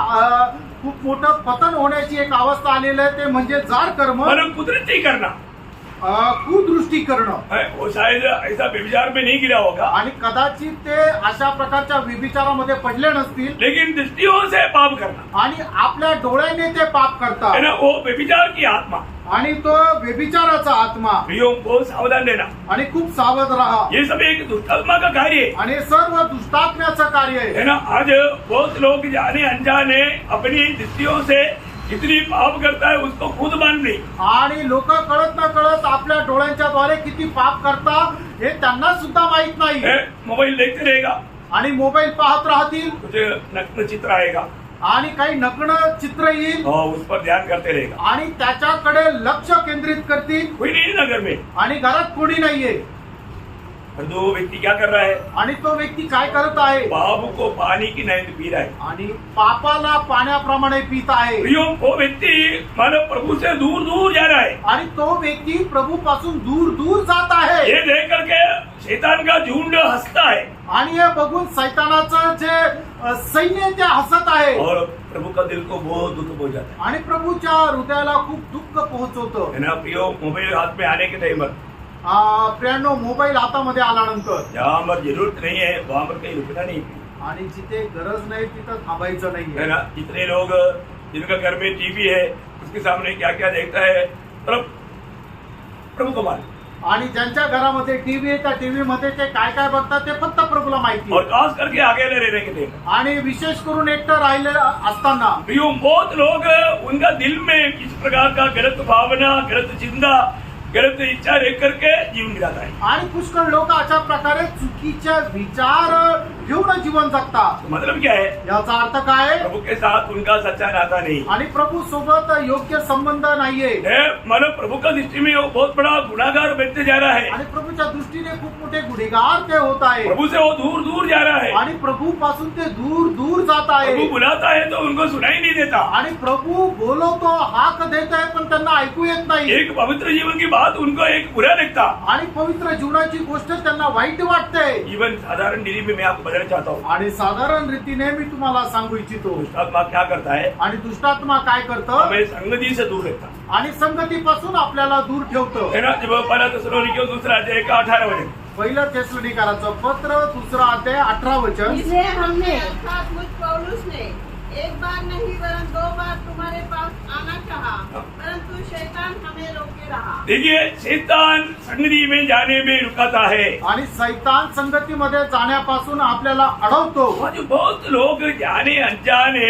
खूप मोठं पतन होण्याची एक अवस्था आलेली आहे, ते म्हणजे जार कर्म, मतलब कुदरती करना। कुदृष्टी करणं। वो शायद ऐसा व्यभिचार में नहीं गिरा होगा, आणि कदाचित ते अशा प्रकारच्या व्यभिचारामध्ये पडले नसतील, लेकिन दृष्टियों से पाप करना, आणि आपल्या डोळ्याने ते पाप है करतात। ना, वो व्यभिचार की आत्मा। आणि तो व्यभिचाराचा आत्मा प्रियो बहुत सावधान रहना। आणि खूप सावध राहा ये सब एक दुष्टात्मा का कार्य है। आणि हे सर्व दुष्टात्म्याचं कार्य आहे है ना। आज बहुत लोग जाने अनजाने अपनी दृष्टियों से कितनी पाप करता है उसको खुद मान नहीं। आणि लोक कळत न कळत आपल्या डोळ्यांच्या द्वारे किती पाप करता हे त्यांना सुद्धा माहित नाही है, मोबाइल देखते रहेगा, आणि मोबाईल पाहत राहतील कुछ नग्न चित्र आएगा आणि काही नग्न चित्र येईल और उस पर ध्यान करते रहेगा। आणि त्याच्याकडे लक्ष केंद्रित करतील कोई नहीं है नगर में। आणि घरात कोणी नाहीये और दो व्यक्ति क्या कर रहा है, आणि तो व्यक्ती काय करत आहे बाबू को पानी की नींद पी रहा है। आणि पापाला पाण्याप्रमाणे पित आहे प्रियो वो व्यक्ति मानो प्रभु से दूर दूर जा रहा है। आणि तो व्यक्ती प्रभू पासून दूर दूर जात आहे ये देख करके शैतान का झुंड हंसता है आणि हे बघून सैतानाचं जे सैन्य ते हसत आहे और प्रभु का दिल को बहुत दुख पहुंचाता है। आणि प्रभूच्या हृदयाला खूप दुःख पोहोचवतं है ना प्रियो, मोबाइल हाथ में आने के टाइम पर प्रियांनो मोबाईल हातामध्ये आल्यानंतर जहाँ पर जरूरत नहीं है वहाँ पर कहीं रुकना नहीं। आणि जिथे गरज नाही तिथं थांबायचं है नाही ना। कितने लोग जिनका घर में टीवी है उसके सामने क्या क्या देखता है प्रभु को मालूम। आणि ज्यांच्या घरामध्ये टीव्ही आहे त्या टीव्ही मध्ये ते काय काय बघतात ते फक्त प्रभूला माहिती और खास करके अकेले रहने के लिए आणि विशेष करून एकटं राहिलेलं असताना प्रियो बहुत लोग उनका दिल में किस प्रकार का गलत भावना, गलत चिंता, गलत इच्छा रह करके जीवन बिताता है। आणि पुष्कळ लोक अशा प्रकारे चुकीचे विचार घेऊन जीवन जगतात मतलब क्या है, याचा अर्थ काय आहे? प्रभु के साथ उनका सच्चा नाता नहीं आणि प्रभू सोबत योग्य संबंध नाहीये है। मानो प्रभु का दृष्टि में वो बहुत बड़ा गुनाहगार बनते जा रहा है। आणि प्रभूच्या दृष्टीने खूप मोठे गुन्हेगार ते होत आहे प्रभु से वो दूर दूर जा रहा है। आणि प्रभू पासून ते दूर दूर जात आहे प्रभु बुलाता है तो उनको सुनाई नहीं देता। आणि प्रभू बोलवतो हाक देत आहे पण त्यांना ऐकू येत नाही एक पवित्र जीवन की बात उनको एक बुरा लगता। आणि पवित्र जीवनाची गोष्ट त्यांना वाईट वाटते जीवन साधारण डिग्री में मैं आपको बताना चाहता हूँ। आणि साधारण रीतीने मी तुम्हाला सांगू इच्छितो दुष्टात्मा क्या करता है, आणि दुष्टात्मा काय करतं हमें संगति से दूर रखता आणि संगतीपासून आपल्याला दूर ठेवतं है ना। जब पहला थिस्सलुनीकियों दूसरा अध्याय का 18 वचन, पहिलं थिस्सलुनीकरांचं पत्र 2 अध्याय 18 वचन इसलिए हमने अर्थात मुझ पौलुस ने एक बार नहीं वरन 2 बार तुम्हारे पास आना चाहा, परंतु शैतान हमें रोके रहा। देखिए शैतान संगति में जाने में रुकाता है। आणि सैतान संगतीमध्ये जाण्यापासून आपल्याला अडवतो आज बहुत लोग जाने अनजाने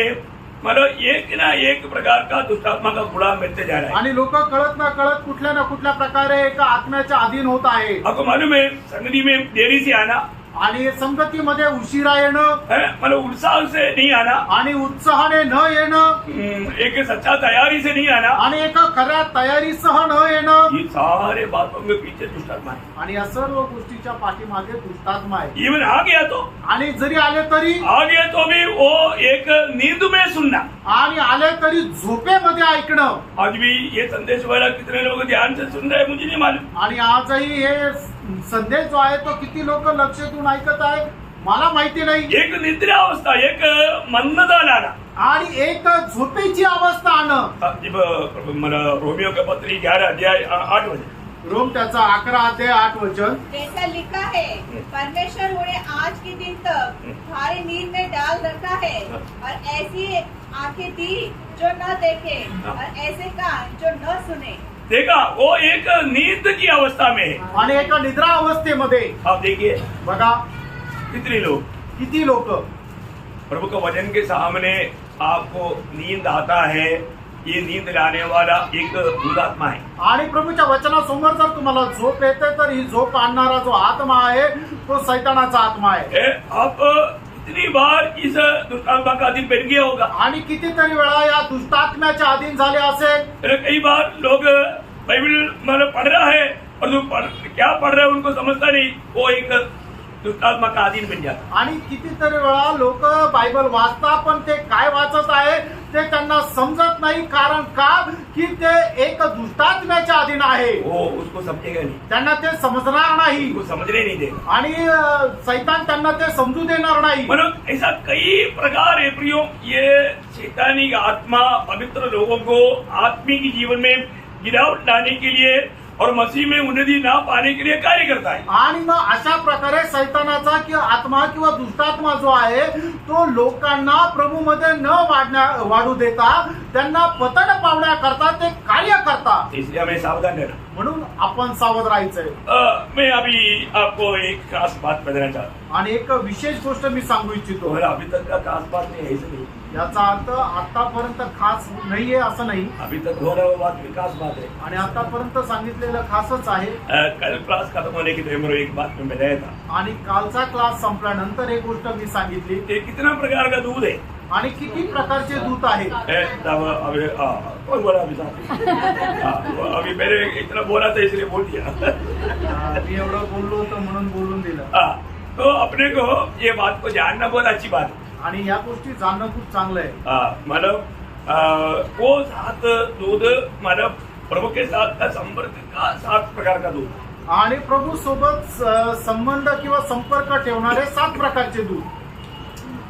मतलब एक ना एक प्रकार का दुष्टात्मा का गुलाम बनते जा रहा है। आणि लोक कळत ना कळत कुठल्या ना कुठल्या प्रकारे एका आत्म्याच्या अधीन होत आहे आपको मालूम है संगति में देरी से आना आणि संगतीमध्ये उशिरा येणं है, मतलब उत्साह से नहीं आना, आणि उत्साहाने न येणं एक सच्चा तैयारी से नहीं आना, आणि एका खऱ्या तयारीसह न येणं ये सारे बातों के पीछे दुष्टात्मा है। आणि या सर्व गोष्टीच्या पाठीमागे दुष्टात्मा आहे इवन आ गया तो आणि जरी आले तरी आगे तो भी वो एक नींद में सुनना। आणि आले तरी झोपेमध्ये ऐकणं आज भी ये संदेश वाला कितने लोग ध्यान से सुन रहे हैं मुझे नहीं मालूम। आणि आजही हे संदेश जो आहे तो किती लोक लक्ष देऊन ऐकत आहे मला माहिती नाही एक निद्रा अवस्था, एक मंदता लाना। आणि एक झोपेची अवस्था आणणं। जब मला रोमियो के पत्री 11 अध्याय 8 वचन, रोम त्याचा 11 अध्याय 8 वचन, जैसा लिखा है, परमेश्वर उन्हें आज के दिन तक भारी नींद में डाल रखा है, और ऐसी आंखें दी जो न देखे और ऐसे कान जो न सुने। देखा वो एक नींद की अवस्था में है। आणि एका निद्रा अवस्थेमध्ये आप देखिए बघा कितने लोग किती लोक प्रभु के वचन के सामने आपको नींद आता है, ये नींद लाने वाला एक दुष्टात्मा है। आणि प्रभूच्या वचनासमोर जर तुम्हाला झोप येते तर ही झोप आणणारा जो आत्मा आहे तो सैतानाचा आत्मा आहे। आप कितनी बार इस दुष्टात्मा का अधीन बन गया होगा। आणि कितीतरी वेळा या दुष्टात्म्याच्या अधीन झाले असेल। कई बार लोग बाइबल मतलब पढ़ रहा है और जो क्या पढ़ रहे हैं उनको समझता नहीं, वो एक दुष्टात्मा का अधीन बन जाता। आणि कितीतरी वेळा लोक बायबल वाचता पण ते काय वाचत आहे ते त्यांना समजत नाही, कारण का की ते एक दुष्टात्म्याच्या अधीन आहे। वो उसको समझेगा नहीं, त्यांना ते समजणार नाही उसको समझने नहीं देगा। आणि सैतान त्यांना ते समजू देणार नाही। मतलब ऐसा कई प्रकार है प्रियो, ये शैतानी आत्मा पवित्र लोगों को आत्मिक जीवन में गिरावट लाने के लिए और मसीह में उन्नति ना पाने के लिए कार्य करता है। आणि मग अशा प्रकारे सैतानाचा किंवा आत्मा किंवा दुष्टात्मा जो आहे तो लोकांना प्रभूमध्ये न वाढू देता त्यांना पतन पावण्याकरता ते कार्य करतात. इसलिए हमें सावधान रहना। म्हणून आपण सावध राहायचंय. मैं अभी आपको एक खास बात बताना चाहता हूँ। आणि एक विशेष गोष्ट मी सांगू इच्छितो. और अभी तक का खास बात नहीं है, ऐसे नहीं। याचा अर्थ आतापर्यंत खास नाहीये असं नाही, अभी तक हो रहा वो बात भी खास बात है। आणि आतापर्यंत सांगितलेलं खासच आहे. कल क्लास खत्म होने के टाइम एक बात में बताया था। आणि कालचा क्लास संपल्यानंतर एक गोष्ट मी सांगितली. ये कितना प्रकार का दूध है, आणि किती प्रकारचे दूध आहेत. अभी कौन बोला अभी साहब? अभी मैंने इतना बोला था इसलिए बोल दिया। मी एवढं बोललो होतो म्हणून बोलून दिलं. तो अपने को ये बात को जानना बहुत अच्छी बात है। आणि या गोष्टी जाणणं खूप चांगलं आहे. मतलब वो 7 दूध मतलब प्रभु के साथ का संपर्क का 7 प्रकार का दूध, आणि प्रभू सोबत संबंध किंवा संपर्क ठेवणारे 7 प्रकारचे दूध.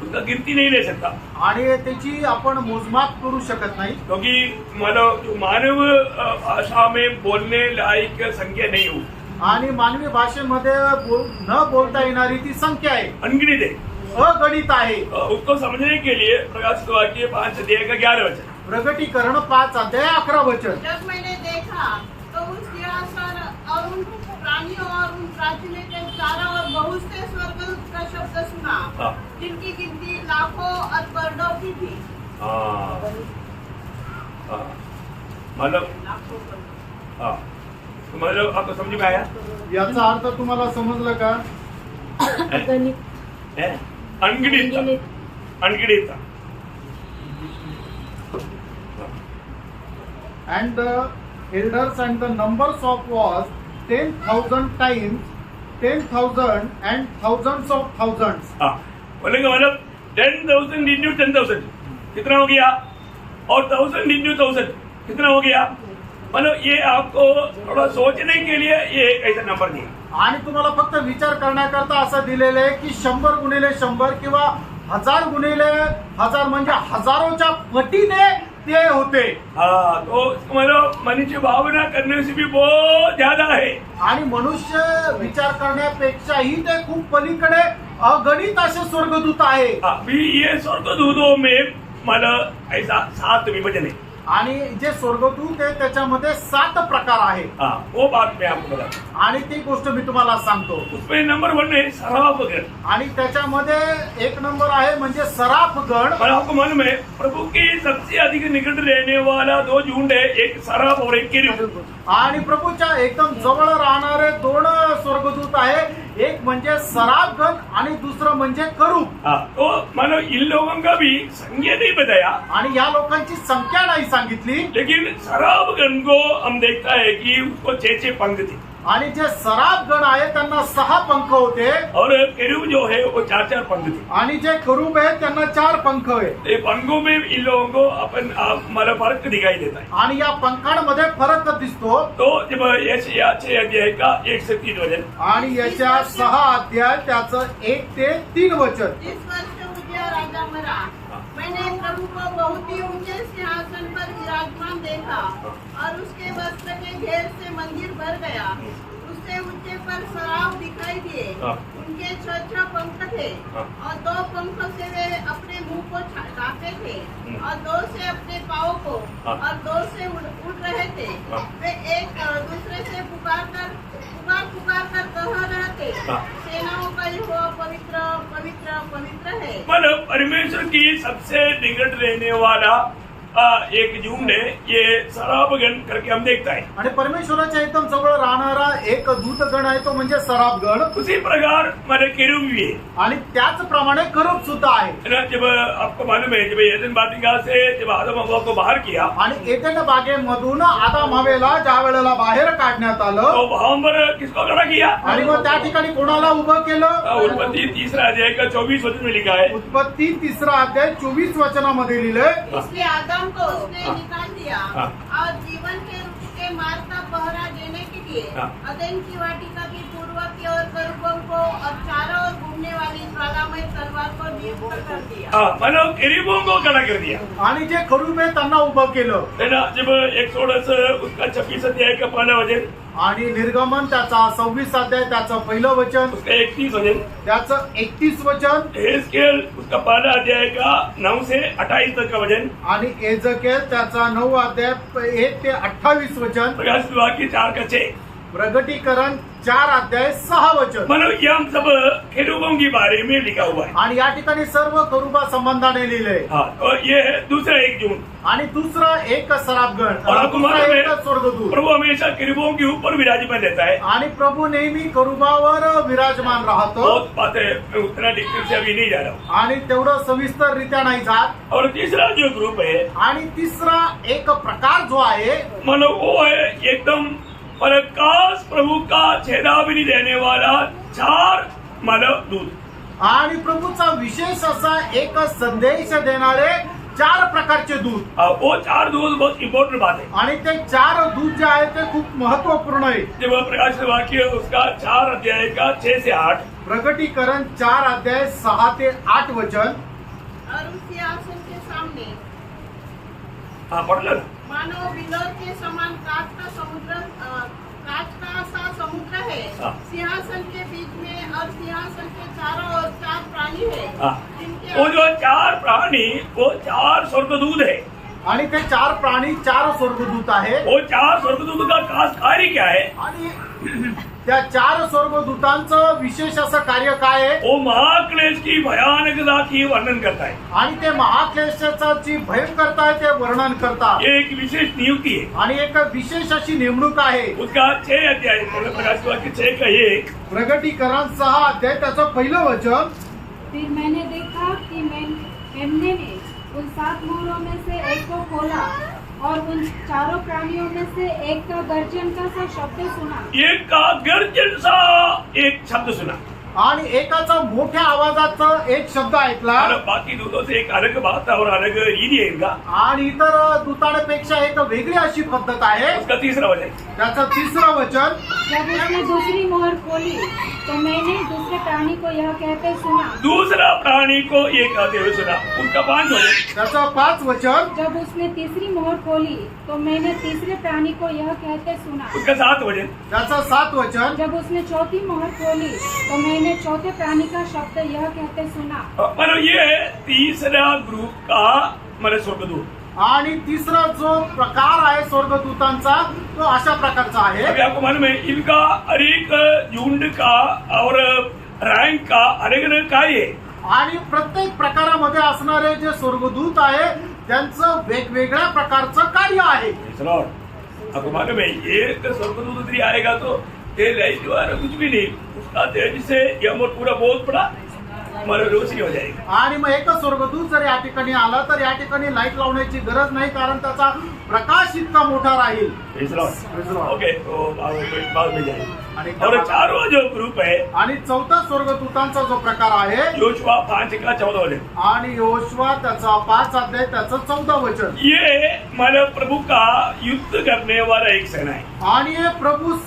उसका गिनती नहीं ले सकता, आणि त्याची आपण मोजमाप करू शकत नाही. क्योंकि मतलब जो मानव भाषा में बोलने लायक संख्या नहीं हो, आणि मानवी भाषेमध्ये न बोलता येणारी ती संख्या आहे, अनगिनत है। अगणित आहे. उसको समझने के लिए प्रकाशित वाक्य 5 अध्याय का 11 वचन, प्रगटीकरण 5 अध्याय 11 वचन. जब मैंने देखा तो उस सिंहासन और उन प्राणियों और उन प्राचीनों के चारों ओर बहुत से स्वर्गदूत का शब्द सुना, हाँ। जिनकी गिनती लाखों और करोड़ों की थी. मतलब लाखों करोड़. हाँ, तो मतलब आपको समझ में आया? याचा अर्थ तुम्हाला समजलं का? है? अनगिनत अनगिनत। And the elders and the numbers of was 10,000 times 10,000 and thousands of thousands. हाँ, बोलेंगे मतलब 10,000 इंटू 10,000 कितना हो गया, और 1000 इंटू 1000 कितना हो गया। मतलब ये आपको थोड़ा सोचने के लिए ये एक ऐसा नंबर दिया, आणि तुम्हाला फक्त विचार करण्याकरता असं दिलेलं आहे की 100 गुणिले 100 किंवा 1000 गुणिले 1000 म्हणजे हजारोच्या पटीने ते होते. हाँ, तो मतलब मनुष्य भावना करने से भी बहुत ज्यादा है, आणि मनुष्य विचार करण्यापेक्षाही ते खूप पलीकडे अगणित असे स्वर्गदूत आहे. अभी ये स्वर्गदूतों में मतलब ऐसा 7 विभाजन है। आणि जे स्वर्गदूत आहे त्याच्यामध्ये 7 प्रकार आहे. हाँ, वो बात मैं आपको बताता हूँ। आणि ती गोष्ट मी तुम्हाला सांगतो. उसमें नंबर 1 है सराफगण, आणि त्याच्यामध्ये 1 नंबर आहे म्हणजे सराफगण. और आपको मालूम है प्रभु की सबसे अधिक निकट रहने वाला 2 झुंड है, एक सराफ और एक केरूब। आणि प्रभूच्या एकदम जवळ राहणारे 2 स्वर्गदूत आहे, एक म्हणजे सराफगण आणि दुसरं म्हणजे करूब. हाँ, तो मानो इन लोगों का भी संख्या नहीं बताया, आणि या लोकांची संख्या नाही सांगितली. लेकिन सराफगण को हम देखता है कि उसको 6 पंख थे, आणि जे सराफगण आहे त्यांना 6 पंख होते, और केरूब जो है वो 4 पंख थे। आणि जे करूब आहे त्यांना 4 पंख आहे. ये पंखों में इन लोगों को अपन मतलब फर्क दिखाई देता है। आणि या पंखांमध्ये फरक दिसतो. तो जब यशायाह 6 अध्याय का 1 से 3 वचन, आणि यशायाह 6 अध्याय त्याचं 1 ते 3 वचन. इस वर्ष उजिया राजा मरा, मैंने प्रभु को बहुत ही ऊंचे सिंहासन पर विराजमान देखा, और उसके वस्त्र के घेर से मंदिर भर गया। उससे ऊंचे पर सराफ दिखाई दिए, उनके 6 पंख थे, और 2 पंखों से वे अपने मुंह को ढांके थे, और 2 से अपने पाँव को, और 2 से उड़ रहे थे। वे एक दूसरे से पुकार कर कह रहे थे, सेनाओं का यहोवा पवित्र पवित्र पवित्र है। मतलब परमेश्वर की सबसे निकट रहने वाला एक झुंड है, ये सराफगण करके हम देखता है। आणि परमेश्वराच्या एकदम जवळ राहणारा एक दूतगण आहे तो म्हणजे सराफगण. उसी प्रकार हमारे केरूब भी है। आणि त्याचप्रमाणे करूब सुद्धा आहे. है ना, जब आपको मालूम है जब एदन वाटिका से जब आदम हव्वा को बाहर किया, आणि एदेन बागेमधून आदाम हवेला ज्या वेळेला बाहेर काढण्यात आलं, तो वहां पर किसको खड़ा किया? आणि मग त्या ठिकाणी कोणाला उभं केलं? उत्पत्ति 3 अध्याय का 24 वचन में लिखा है। उत्पत्ती 3 अध्याय 24 वचनामध्ये लिहिलंय, इसलिए आदम को उसने निकाल दिया, हाँ। और जीवन के वृक्ष के मार्ग का पहरा देने के लिए हाँ। अदन की वाटिका की पूर्व की ओर करूबों को और चारों ओर घूमने वाली ज्वालामय तलवार को नियुक्त कर दिया। हाँ, मतलब केरूबों को खड़ा कर दिया, आणि जे करूब आहे त्यांना उभं केलं. है ना। जब 116 उसका 26 अध्याय का 1 वचन, आणि निर्गमन त्याचा 26 अध्याय त्याचं पहिलं वचन, उसका 31 वचन, त्याचं 31 वचन एहezकेल उसका पहला अध्याय का 9 से 28 तक का वचन, आणि एजकेल त्याचा 9 अध्याय 1 ते 28 वचन, प्रकाशित वाक्य 4 का 6। प्रगटीकरण 4 अध्याय 6 वचन। मतलब ये हम सब केरूबों के बारे में लिखा हुआ है। आणि या ठिकाणी सर्व करुबा संबंधाने लिहिलंय। हाँ, और ये है दूसरा 1 जून। आणि दुसरा एक सराफगण, और आपको दुसरा मालूम एक है स्वर्गदूत। प्रभु हमेशा केरूबों के ऊपर विराजमान रहता है। आणि प्रभू नेहमी करुबावर विराजमान राहतो। बहुत बातें मैं उतना डिटेल से अभी नहीं जा रहा हूँ। आणि तेवढं सविस्तर रित्या नाही जात। और तीसरा जो ग्रुप है, आणि तिसरा एक प्रकार जो आहे मतलब वो है एकदम प्रकाश प्रभु का चेतावनी देने वाला 4 मतलब दूत। आणि प्रभूचा विशेष असा एक संदेश देणारे 4 प्रकारचे दूत। वो 4 दूत बहुत इम्पोर्टेंट बात है। आणि ते 4 दूत जे आहेत ते खूप महत्वपूर्ण आहे। जब प्रकाशित वाक्य उसका 4 अध्याय का 6 से 8, प्रगटीकरण 4 अध्याय 6 ते 8 वचन। और उस सिंहासन के सामने हाँ पढ़ लो ना। मानो बिलोर के समान कांच का सा समुद्र है। हाँ। सिंहासन के बीच में और सिंहासन के चारों ओर 4 प्राणी है, हाँ। जिनके वो जो 4 प्राणी वो 4 स्वर्गदूत है। आणि ते 4 प्राणी 4 स्वर्गदूत आहे। वो 4 स्वर्गदूत का खास कार्य क्या है? आणि त्या 4 स्वर्गदूतांचं विशेष असं कार्य काय आहे? वो महाक्लेश की भयानकता की वर्णन करता है। आणि ते महाक्लेशाचा जी भयंकरता आहे ते वर्णन करतात। ये एक विशेष नियुक्ति है। आणि एक विशेष अशी नेमणूक आहे। उसका 6 अध्याय मतलब प्रकाशित वाक्य 6 का 1, प्रगटीकरण 6 अध्याय त्याचं पहिलं वचन। फिर मैंने देखा कि मेमने ने उन 7 मोहरों में से एक को खोला और उन 4 प्राणियों में से एक का गर्जन का सा शब्द सुना। एक का गर्जन सा एक शब्द सुना। आणि एकाचा मोठ्या आवाजाचा एक शब्द ऐकला। और बाकी दूतों से एक अलग बात और अलग रीति है इनका। आणि इतर दूतांपेक्षा एक वेगळी अशी पद्धत आहे। उसका 3रा वचन, त्याचं 3रं वचन। जब उसने दूसरी मोहर खोली तो मैंने दूसरे प्राणी को यह कहते सुना। दूसरा प्राणी को ये कहते हुए सुना। उसका 5 वचन, त्याचं 5 वचन। जब उसने तीसरी मोहर खोली तो मैंने तीसरे प्राणी को यह कहते सुना। उसका 7 वचन, त्याचं 7 वचन। जब उसने चौथी मोहर खोली तो मैंने चौथे प्राणी का शब्द यह कहते सुना। मतलब ये तीसरा ग्रुप का मतलब स्वर्गदूत। आणि तिसरा जो प्रकार आहे स्वर्गदूतांचा तो अशा प्रकारचा आहे। अभी आपको मालूम है इनका हर एक झुंड का और रैंक का अलग अलग कार्य है। आणि प्रत्येक प्रकारामध्ये असणारे जे स्वर्गदूत आहे त्यांचं वेगवेगळ्या प्रकारचं कार्य आहे। आपको मालूम है एक स्वर्गदूत यदि आएगा तो तेज लाइट द्वारा कुछ भी नहीं, उसका तेज से यह पूरा बहुत बड़ा हमारा रोशनी हो जाएगी। आणि मग एक स्वर्गदूत जर या ठिकाणी आला तर या ठिकाणी लाईट लावण्याची गरज नाही, कारण त्याचा प्रकाश इतका मोठा राहील। ओके, तो बाद में जाएगी। आणि और 4वां जो ग्रुप है, आणि 4था स्वर्गदूतांचा जो प्रकार आहे योशुआ 5 का 14 वचन, आणि योशुआ त्याचा 5 अध्याय त्याचं 14 वचन। ये मतलब प्रभु का युद्ध करने वाला एक सेना है। आणि हे प्रभू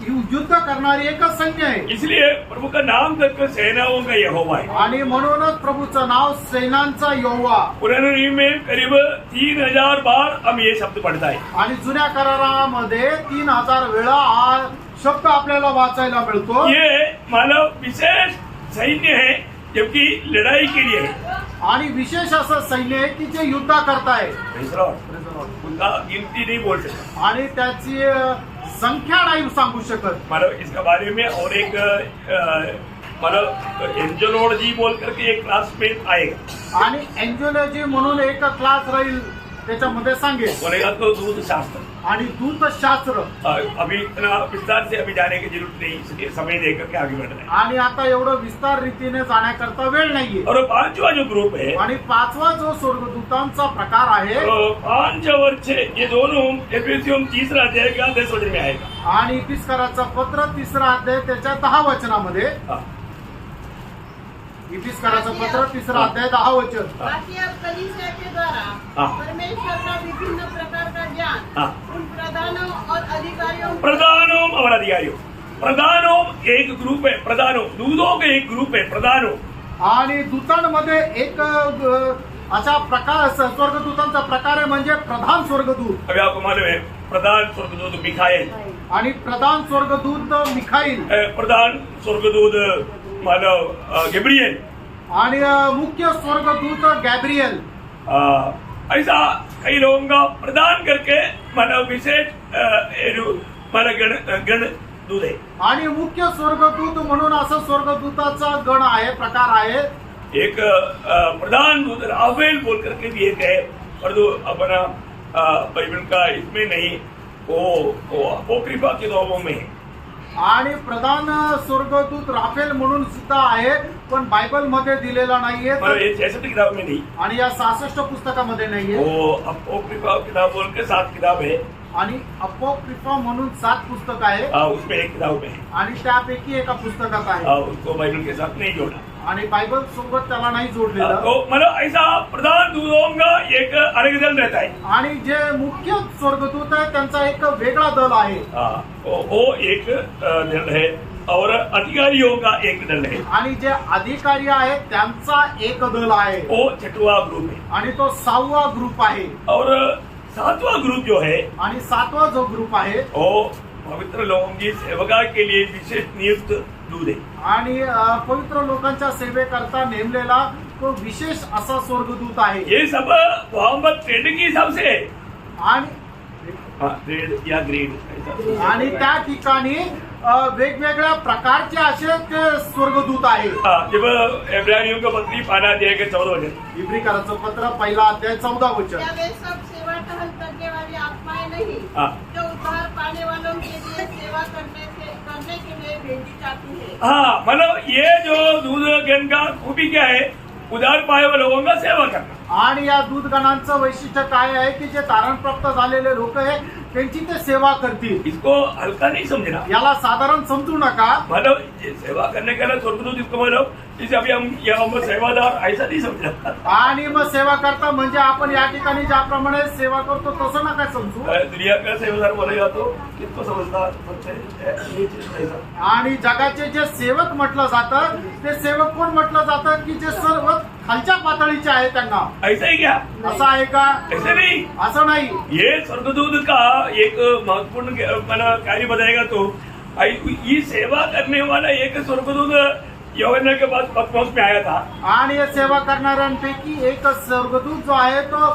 युद्ध करणारी एक सैन्य आहे। इसलिए प्रभु का नाम तक सेनाओं का यहोवा है। आणि म्हणूनच प्रभूचं नाव सेनांचा यहोवा। पुराने नियम में करीब 3000 बार हम ये शब्द पढ़ता है। आणि जुन्या करारामध्ये 3000 वेळा हा शब्द आपल्याला वाचायला मिळतो। ये मानव विशेष सैन्य है जबकि लड़ाई के लिए है। आणि विशेष असं सैन्य आहे की जे युद्ध करताय। उनका गिनती नहीं बोल सकता आणि त्याची संख्या नाही सांगू शकत। मतलब इसका बारे में और एक मतलब एंजोलॉजी बोल करके एक क्लास में आएगा। आणि एंजिओलॉजी म्हणून एक क्लास राहील, त्याच्यामध्ये सांगेल। बोलेगा तो दूत शास्त्र आणि दूतशास्त्र। अभी इतना विस्तार से अभी जाने की जरूरत नहीं, इसलिए समय देकर के आगे बढ़ रहे हैं। आणि आता एवढं विस्तार रीतीने जाण्याकरता वेळ नाहीये। और 5वां जो ग्रुप है, आणि 5वा जो स्वर्गदूतांचा प्रकार आहे, 5 वर्ष ये दोनों एफेसियम 3रा अध्याय का 10 वचन में आएगा। आणि इफिसकाराचं पत्र 3रा अध्याय त्याच्या 10 वचनामध्ये। इफिसकाराचं पत्र 3रा अध्याय 10 वचन। बाकी अब कलीसिया के द्वारा हाँ। परमेश्वर का विभिन्न प्रकार का ज्ञान हाँ। उन प्रधानों और अधिकारियों प्रधानों और अधिकारियों, प्रधानों एक ग्रुप है, प्रधानों दूतों का एक ग्रुप है, प्रधानों। आणि दूतांमध्ये एक अशा प्रकार स्वर्गदूतांचा प्रकार आहे म्हणजे प्रधान स्वर्गदूत। अभी आपको मालूम है प्रधान स्वर्गदूत मिखाएल, आणि प्रधान स्वर्गदूत मिखाईल प्रधान स्वर्गदूत मानव गेब्रियल आणि मुख्य स्वर्गदूत गैब्रियल। ऐसा कई लोगों का प्रदान करके मानव विशेष मानव गण दूध है। आणि मुख्य स्वर्गदूत म्हणून असं स्वर्गदूताचा गण आहे, प्रकार आहे। एक प्रधान दूत राफेल बोल करके भी एक है, और जो अपना बाइबल का इसमें नहीं, वो अपोक्रिफा किताबों में है। आणि प्रधान स्वर्गदूत राफेल म्हणून सुद्धा आहे, पण बायबल मध्ये दिलेला नाहीये मतलब ये 66 किताब में नहीं, आणि या 66 पुस्तकामध्ये नाहीये। वो अपोक्रिफा किताब बोल के 7 किताब है, आणि अपोक्रिफा म्हणून 7 पुस्तक आहे उसमें एक किताब में है, आणि त्यापैकी एका पुस्तकात आहे उसको बाइबल के साथ नहीं जोड़ा। आणि बायबल सोबत त्याला नाही जोडलेलं। तो मतलब ऐसा प्रधान दूतों का एक अलग दल रहता है, आणि जे मुख्य स्वर्गदूत आहे त्यांचा एक वेगळा दल आहे। वो एक दल है, और अधिकारियों का एक दल है, आणि जे अधिकारी आहेत त्यांचा एक दल आहे, वो 6वां ग्रुप है। आणि तो 6वा ग्रुप आहे। और 7वां ग्रुप जो है, आणि 7वा जो ग्रुप आहे वो पवित्र लोगों की सेवका के लिए विशेष नियुक्त दूत है। आणि पवित्र लोकांच्या सेवेकरता नेमलेला तो विशेष असा स्वर्गदूत आहे। ये सब मोहम्मद ट्रेड के हिसाब से है, आणि ट्रेड या ग्रेड ऐसा। आणि त्या ठिकाणी वेगवेगळ्या प्रकारचे असे ते स्वर्गदूत आहेत। जब इब्रानियों का पत्री पाना अध्याय के 14 वचन, इब्रिकराचं पत्र पहिला अध्याय 14 वचन। क्या वे सब सेवा टहल करने वाली आत्माएं नहीं, जो उद्धार पाने वालों के लिए सेवा करने के लिए भेजी जाती है। मतलब ये जो दूतगण का खूबी क्या है, उद्धार पाए हुए लोगों का सेवा करना। आणि या दूतगणांचं वैशिष्ट्य काय आहे की जे तारण प्राप्त झालेले लोक आहे त्यांची ते सेवा करतील। इसको हल्का नहीं समझना, याला साधारण समजू नका। मतलब ये सेवा करने के लिए स्वर्गदूत इसको मतलब जैसे अभी हम सेवादार ऐसा नहीं समझना। आणि मग सेवा करता म्हणजे आपण या ठिकाणी ज्याप्रमाणे सेवा करतो तसं नका समजू। दुनिया का सेवादार बोलेगा तो किसको समझता ऐसा। आणि जगाचे जे सेवक म्हटलं जातं ते सेवक कोण म्हटलं जातं की जे सर्व खालच्या पातळीचे आहे त्यांना। ऐसा ही क्या? असं आहे का? ऐसे नहीं, असं नाही। ये स्वर्गदूत का एक महत्वपूर्ण कार्य बताएगा तो ये सेवा करने वाला एक स्वर्गदूत यूहन्ना के पास पत्मोस में आया था। आणि या सेवा करणाऱ्यांपैकी एक स्वर्गदूत जो आहे तो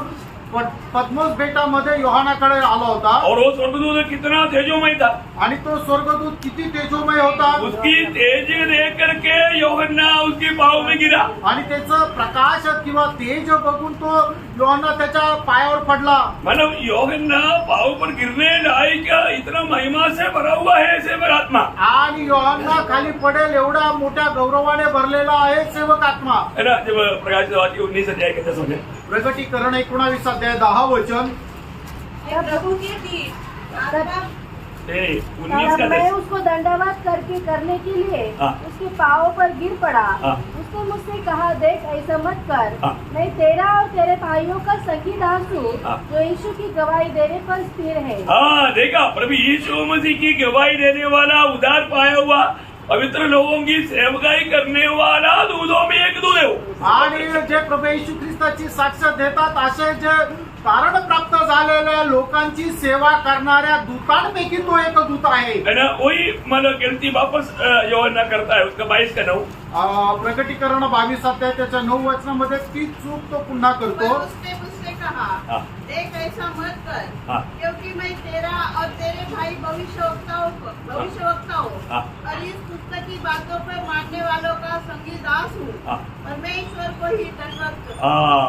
पद्मोस बेटामध्ये योहानाकडे आला होता। और वो स्वर्गदूत कितना तेजोमय था, आणि तो स्वर्गदूत किती तेजोमय होता। उसकी तेज देख करके यूहन्ना उसके पाँव में गिरा। आणि त्याचं प्रकाश किंवा तेज बघून तो योहाना त्याच्या पायावर पडला। मतलब यूहन्ना पाँव पर गिरने लायक इतना महिमा से भरा हुआ है सेवक आत्मा। आणि योहाना खाली पडेल एवढा मोठ्या गौरवाने भरलेला आहे सेवक आत्मा। है ना, जब प्रकाशित वाक्य 19 अध्याय के 10 वचन, प्रकटीकरण 19 अध्याय 10 वचन। हे प्रभु के दीन आत्मा नहीं 19 का मैं 10। उसको दंडवत करने के लिए हाँ। उसके पाँव पर गिर पड़ा। हाँ। उसने मुझसे कहा, देख ऐसा मत कर। हाँ। मैं तेरा और तेरे भाइयों का सखी दास हूँ, हाँ। जो यीशु की गवाही देने पर स्थिर है। देखा, प्रभु यीशु मसीह की गवाही देने वाला, उद्धार पाया हुआ, पवित्र लोगों की सेवकाई करने वाला दूतों में एक दूत है वो। आणि जे प्रभू येशू ख्रिस्ताची साक्ष देतात असे जे तारण प्राप्त झालेल्या लोकांची सेवा करणाऱ्या दूतांपैकी तो एक दूत आहे। है ना, वही मतलब गिनती वापस यूहन्ना करता है, उसका 22 का 9। प्रकटीकरण 22 अध्याय त्याच्या 9 वचनामध्ये ती चूक तो पुन्हा करतो। पर उसने मुझसे कहा, हाँ। देख ऐसा मत कर, हाँ। क्योंकि मैं तेरा और तेरे भाई भविष्यवक्ताओं हाँ। और इस पुस्तक की बातों पर मानने वालों का संगी दास हूँ। हाँ। परमेश्वर को ही दंडवत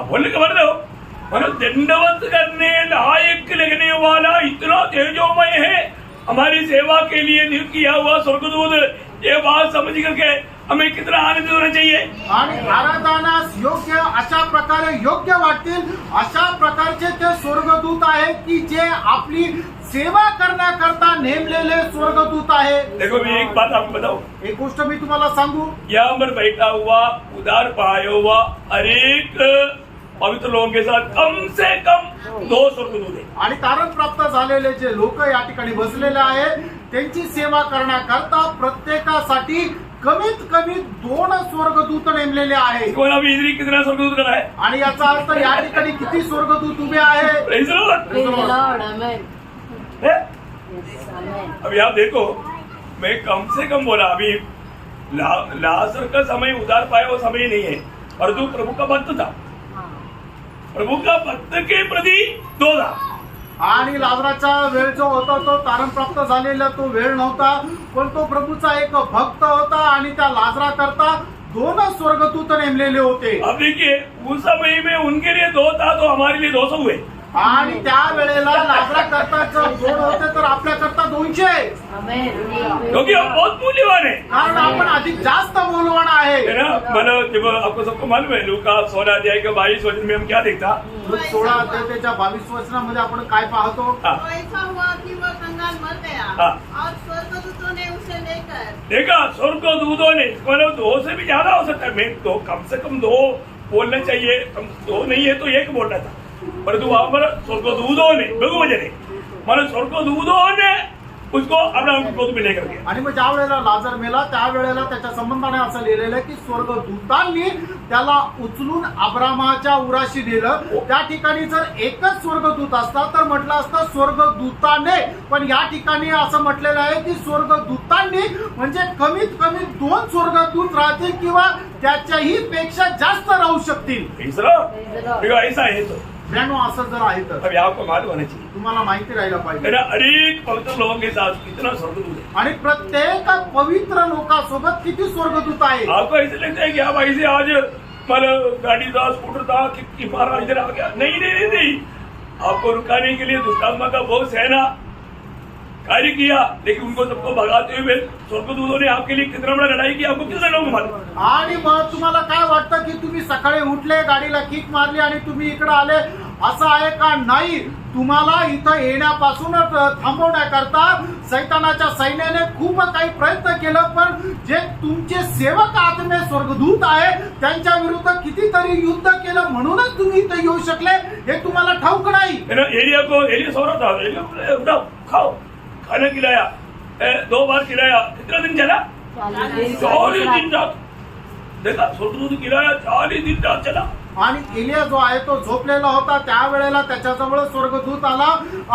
बोलने का मतलब मतलब दंडवत करने लायक लगने वाला इतना तेजोमय है, हमारी सेवा के लिए नियुक्त किया हुआ स्वर्गदूत। ये बात समझ करके हमें कितना आनंदित होना चाहिए। आणि आराधनास योग्य अशा प्रकारे योग्य वाटतील अशा प्रकारचे ते स्वर्गदूत आहेत की जे आपली सेवा करण्याकरता नेमलेले स्वर्गदूत आहे। देखो, मैं एक बात आपको बताऊं, एक गोष्ट मी तुम्हाला सांगू, यहाँ पर बैठा हुआ उदार पाया हुआ हर एक पवित्र लोगों के साथ कम से कम 2 स्वर्गदूत है। आणि तारण प्राप्त झालेले जे लोक या ठिकाणी बसलेले आहेत त्यांची सेवा करण्याकरता प्रत्येकासाठी कमीत कमी 2 स्वर्गदूत नेमलेले आहेत। कौन अभी इधर कितना स्वर्गदूत करा है? आणि याचा अर्थ या ठिकाणी किती स्वर्गदूत उभे आहेत? Praise the Lord. Praise the Lord. आमेन। है? Yes, amen. अभी आप देखो, मैं कम से कम बोला अभी लाजर का समय उधार पाया वो समय नहीं है, और तू प्रभु का भक्त था, हाँ. प्रभु का भक्त के प्रति दो था. आणि लाजराचा वेळ जो होता तो तारण प्राप्त झालेला तो वेळ नव्हता, पण तो प्रभूचा एक भक्त होता आणि त्या लाजरा करता 2 स्वर्गदूत नेमलेले होते. अब देखिए उस समय में उनके लिए 2 था तो हमारे लिए 200 हुए. आणि त्या वेळेला लाजरा करता जर 2 होते तर आपल्या करता 200 आहे. Amen. क्योंकि हम बहुत मूल्यवान है. कारण आपण अधिक जास्त मूल्यवान है आहे. ना. मतलब जब आपको सबको मालूम है लूका 16 अध्याय का 22 वचन में हम क्या देखता. 16 अध्यायाच्या 22 वचनामध्ये आपण काय पाहतो. हाँ. तो ऐसा हुआ कि वह कंगाल मर गया हाँ. और स्वर्गदूतों ने उसे लेकर देखा स्वर्गदूतों ने, मतलब 2 से भी ज्यादा हो सकता है. मैं तो कम से कम 2 बोलना चाहिए, 2 नहीं है तो 1 बोलना था, परंतु वहां पर स्वर्गदूतों ने बहुवचन है, मतलब स्वर्गदूतों ने उसको अब्राहम की गोद में लेकर गया. आणि मग ज्या वेळेला लाजर मेला त्यावेळेला त्याच्या संबंधाने असं लिहिलेलं आहे की स्वर्गदूतांनी त्याला उचलून अब्रामाच्या उराशी नेलं. त्या ठिकाणी जर एकच स्वर्गदूत असता तर म्हटलं असतं स्वर्गदूताने, पण या ठिकाणी असं म्हटलेलं आहे की स्वर्गदूतांनी म्हणजे कमीत कमी 2 स्वर्गदूत राहतील किंवा त्याच्याही पेक्षा जास्त राहू शकतील. देखो ऐसा है तो ब्रॅनो असं जर आहे तर अभी आपको मालूम होना चाहिए. तुम्हाला माहिती राहायला पाहिजे. मेरा अनेक पवित्र लोगों के साथ कितना स्वर्गदूत है. आणि प्रत्येक पवित्र लोकांसोबत किती स्वर्गदूत आहे. आपको ऐसे लगता है कि आप ऐसे आज मतलब गाड़ी था, स्कूटर था, कि मारा इधर आ गया. नहीं नहीं नहीं नहीं, आपको रुकाने के लिए दुष्टात्मा का बहुत सेना कार्य किया, लेकिन उनको सबको भगाते हुए स्वर्गदूतों ने आपके लिए कितना बड़ा लड़ाई की, आपको कितना लोग मालूम. आणि मग तुम्हाला काय वाटतं की तुम्ही सकाळी उठले, गाडीला किक मारली आणि तुम्ही इकडे आले, असं आहे का. नाही, तुम्हाला इथं येण्यापासून थांबवण्याकरता सैतानाच्या सैन्याने खूप काही प्रयत्न केलं, पण जे तुमचे सेवक आत्मे स्वर्गदूत आहे त्यांच्या विरुद्ध कितीतरी युद्ध केलं, म्हणूनच तुम्ही इथं येऊ शकले, हे तुम्हाला ठाऊक नाही. एलिया सो रहा था, एलिया उठा, खाओ, खाना खिलाया, 2 बार खिलाया. कितना दिन चला. 40 दिन रात. देखा स्वर्गदूत खिलाया, 40 दिन रात चला. आणि एलिया जो आहे तो झोपलेला होता. त्यावेळेला त्याच्याजवळ स्वर्गदूत आला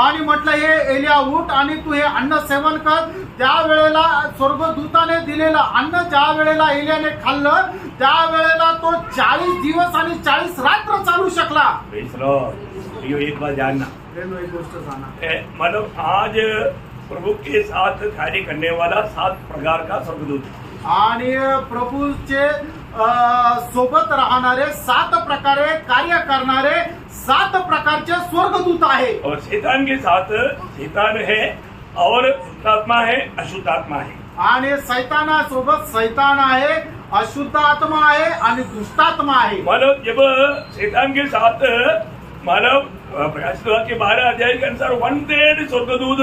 आणि म्हटलं हे एलिया उठ आणि तू हे अन्न सेवन कर. त्यावेळेला स्वर्गदूताने दिलेलं अन्न ज्या वेळेला एलियाने खाल्लं त्यावेळेला तो 40 दिवस आणि 40 रात्र चालू शकला. एक बात जानना, एक गोष्ट सांगा, मतलब आज प्रभु के साथ कार्य करने वाला 7 प्रकार का स्वर्गदूत. आणि प्रभूचे सोबत राहणारे 7 प्रकारे कार्य करणारे 7 प्रकारचे स्वर्गदूत आहे. और शैतान के साथ शैतान है और आत्मा है, अशुद्ध आत्मा है. आणि सैतानासोबत सैतान आहे, अशुद्ध आत्मा आहे आणि दुष्टात्मा आहे. मतलब जब शैतान के साथ मानव प्रकाशित के 12 अध्याय के अनुसार 1/3 स्वर्गदूत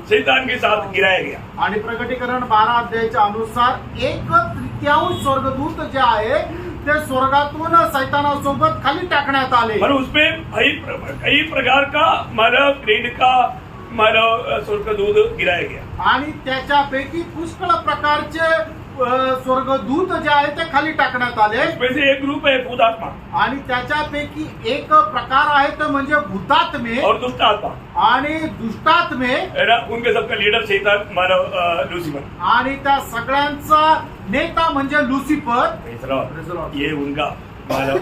शैतान के साथ गिराया गया. आणि प्रकटीकरण 12 अध्यायाच्या अनुसार 1/3 स्वर्गदूत जे आहे ते स्वर्गातून सैतानासोबत खाली टाकण्यात आले. और उसमें कई प्रकार का मानव ग्रेड का मानव स्वर्गदूत गिराया गया. आणि त्याच्यापैकी पुष्कळ प्रकारचे स्वर्गदूत जे आहे ते खाली टाकण्यात आले. उसमें से एक ग्रुप है भूतात्मा, आणि त्याच्यापैकी एक प्रकार आहे तो म्हणजे भूतात्मे और दुष्ट आत्मा. आणि दुष्टात्मे. उनके सबका लीडर शैतान मानव लूसीफर. आणि त्या सगळ्यांचा नेता म्हणजे लुसिफर. ये उनका मानव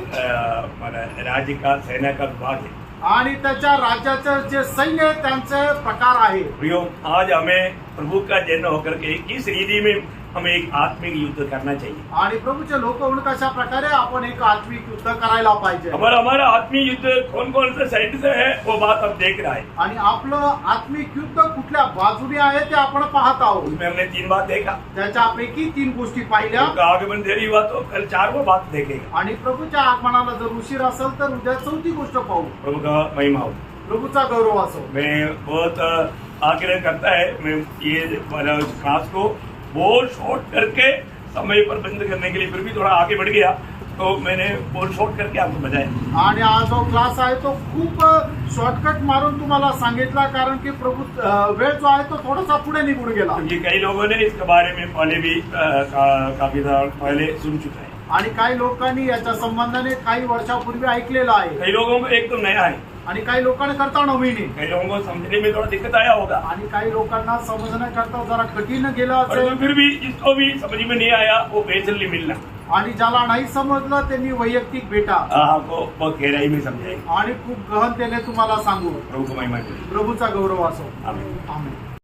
राज्य का सेना का विभाग है. आणि त्याच्या राज्याचं जे सैन्य आहे त्यांचे प्रकार आहे. प्रियो, आज हमें प्रभु का जन्म होकर के इस रीति में हमें एक आत्मिक युद्ध करना चाहिए. आणि प्रभूचे लोक म्हणून कशा प्रकारे आपण एक आत्मिक युद्ध करायला पाहिजे. हमारा आत्मिक युद्ध कौन कौन से साइड से है वो बात हम देख रहा है. आणि आपलं आत्मिक युद्ध कुठल्या बाजूने आहे ते आपण पाहत आहोत. उसमें हमने 3 बात देखा. त्याच्यापैकी 3 गोष्टी पाहिल्या. आगमन देरी हुआ तो कल 4 बात देखेगा. आणि प्रभूच्या आगमनाला जर उशीर असेल तर उद्या 4थी गोष्ट पाहू. प्रभु का महिमा हो, प्रभूचा गौरव असो. मैं बहुत आग्रह करता है, मैं ये क्लास को बहुत शॉर्ट करके समय पर बंद करने के लिए फिर भी थोड़ा आगे बढ़ गया, तो मैंने बहुत शॉर्ट करके आपको बताया. आणि हा जो क्लास आहे तो खूप शॉर्टकट मारून तुम्हाला सांगितला, कारण की प्रभू वेळ जो आहे तो थोडासा पुढे निघून गेला. क्योंकि कई लोगों ने इसके बारे में पहले भी काफी पहले सुन चुका है. आणि काही लोकांनी याच्या संबंधाने काही वर्षापूर्वी ऐकलेलं आहे. कई लोगों में एकदम नया है. आणि काही लोकांना करता 9 महीने, कई लोगों को समझने में थोड़ा दिक्कत आया होगा, आणि काही लोकांना समजण्याकरता जरा कठीण गेलं परंतु असेल, फिर भी जिसको भी समझ में नहीं आया वो पर्सनली मिलना आणि ज्याला नाही समजलं त्यांनी वैयक्तिक भेटा आपको बहुत गहराई में समझाएंगे। आणि खूप गहनतेने तुम्हाला सांगू. प्रभु को महिमा मिले। प्रभूचा गौरव असो. आमीन। आमेन.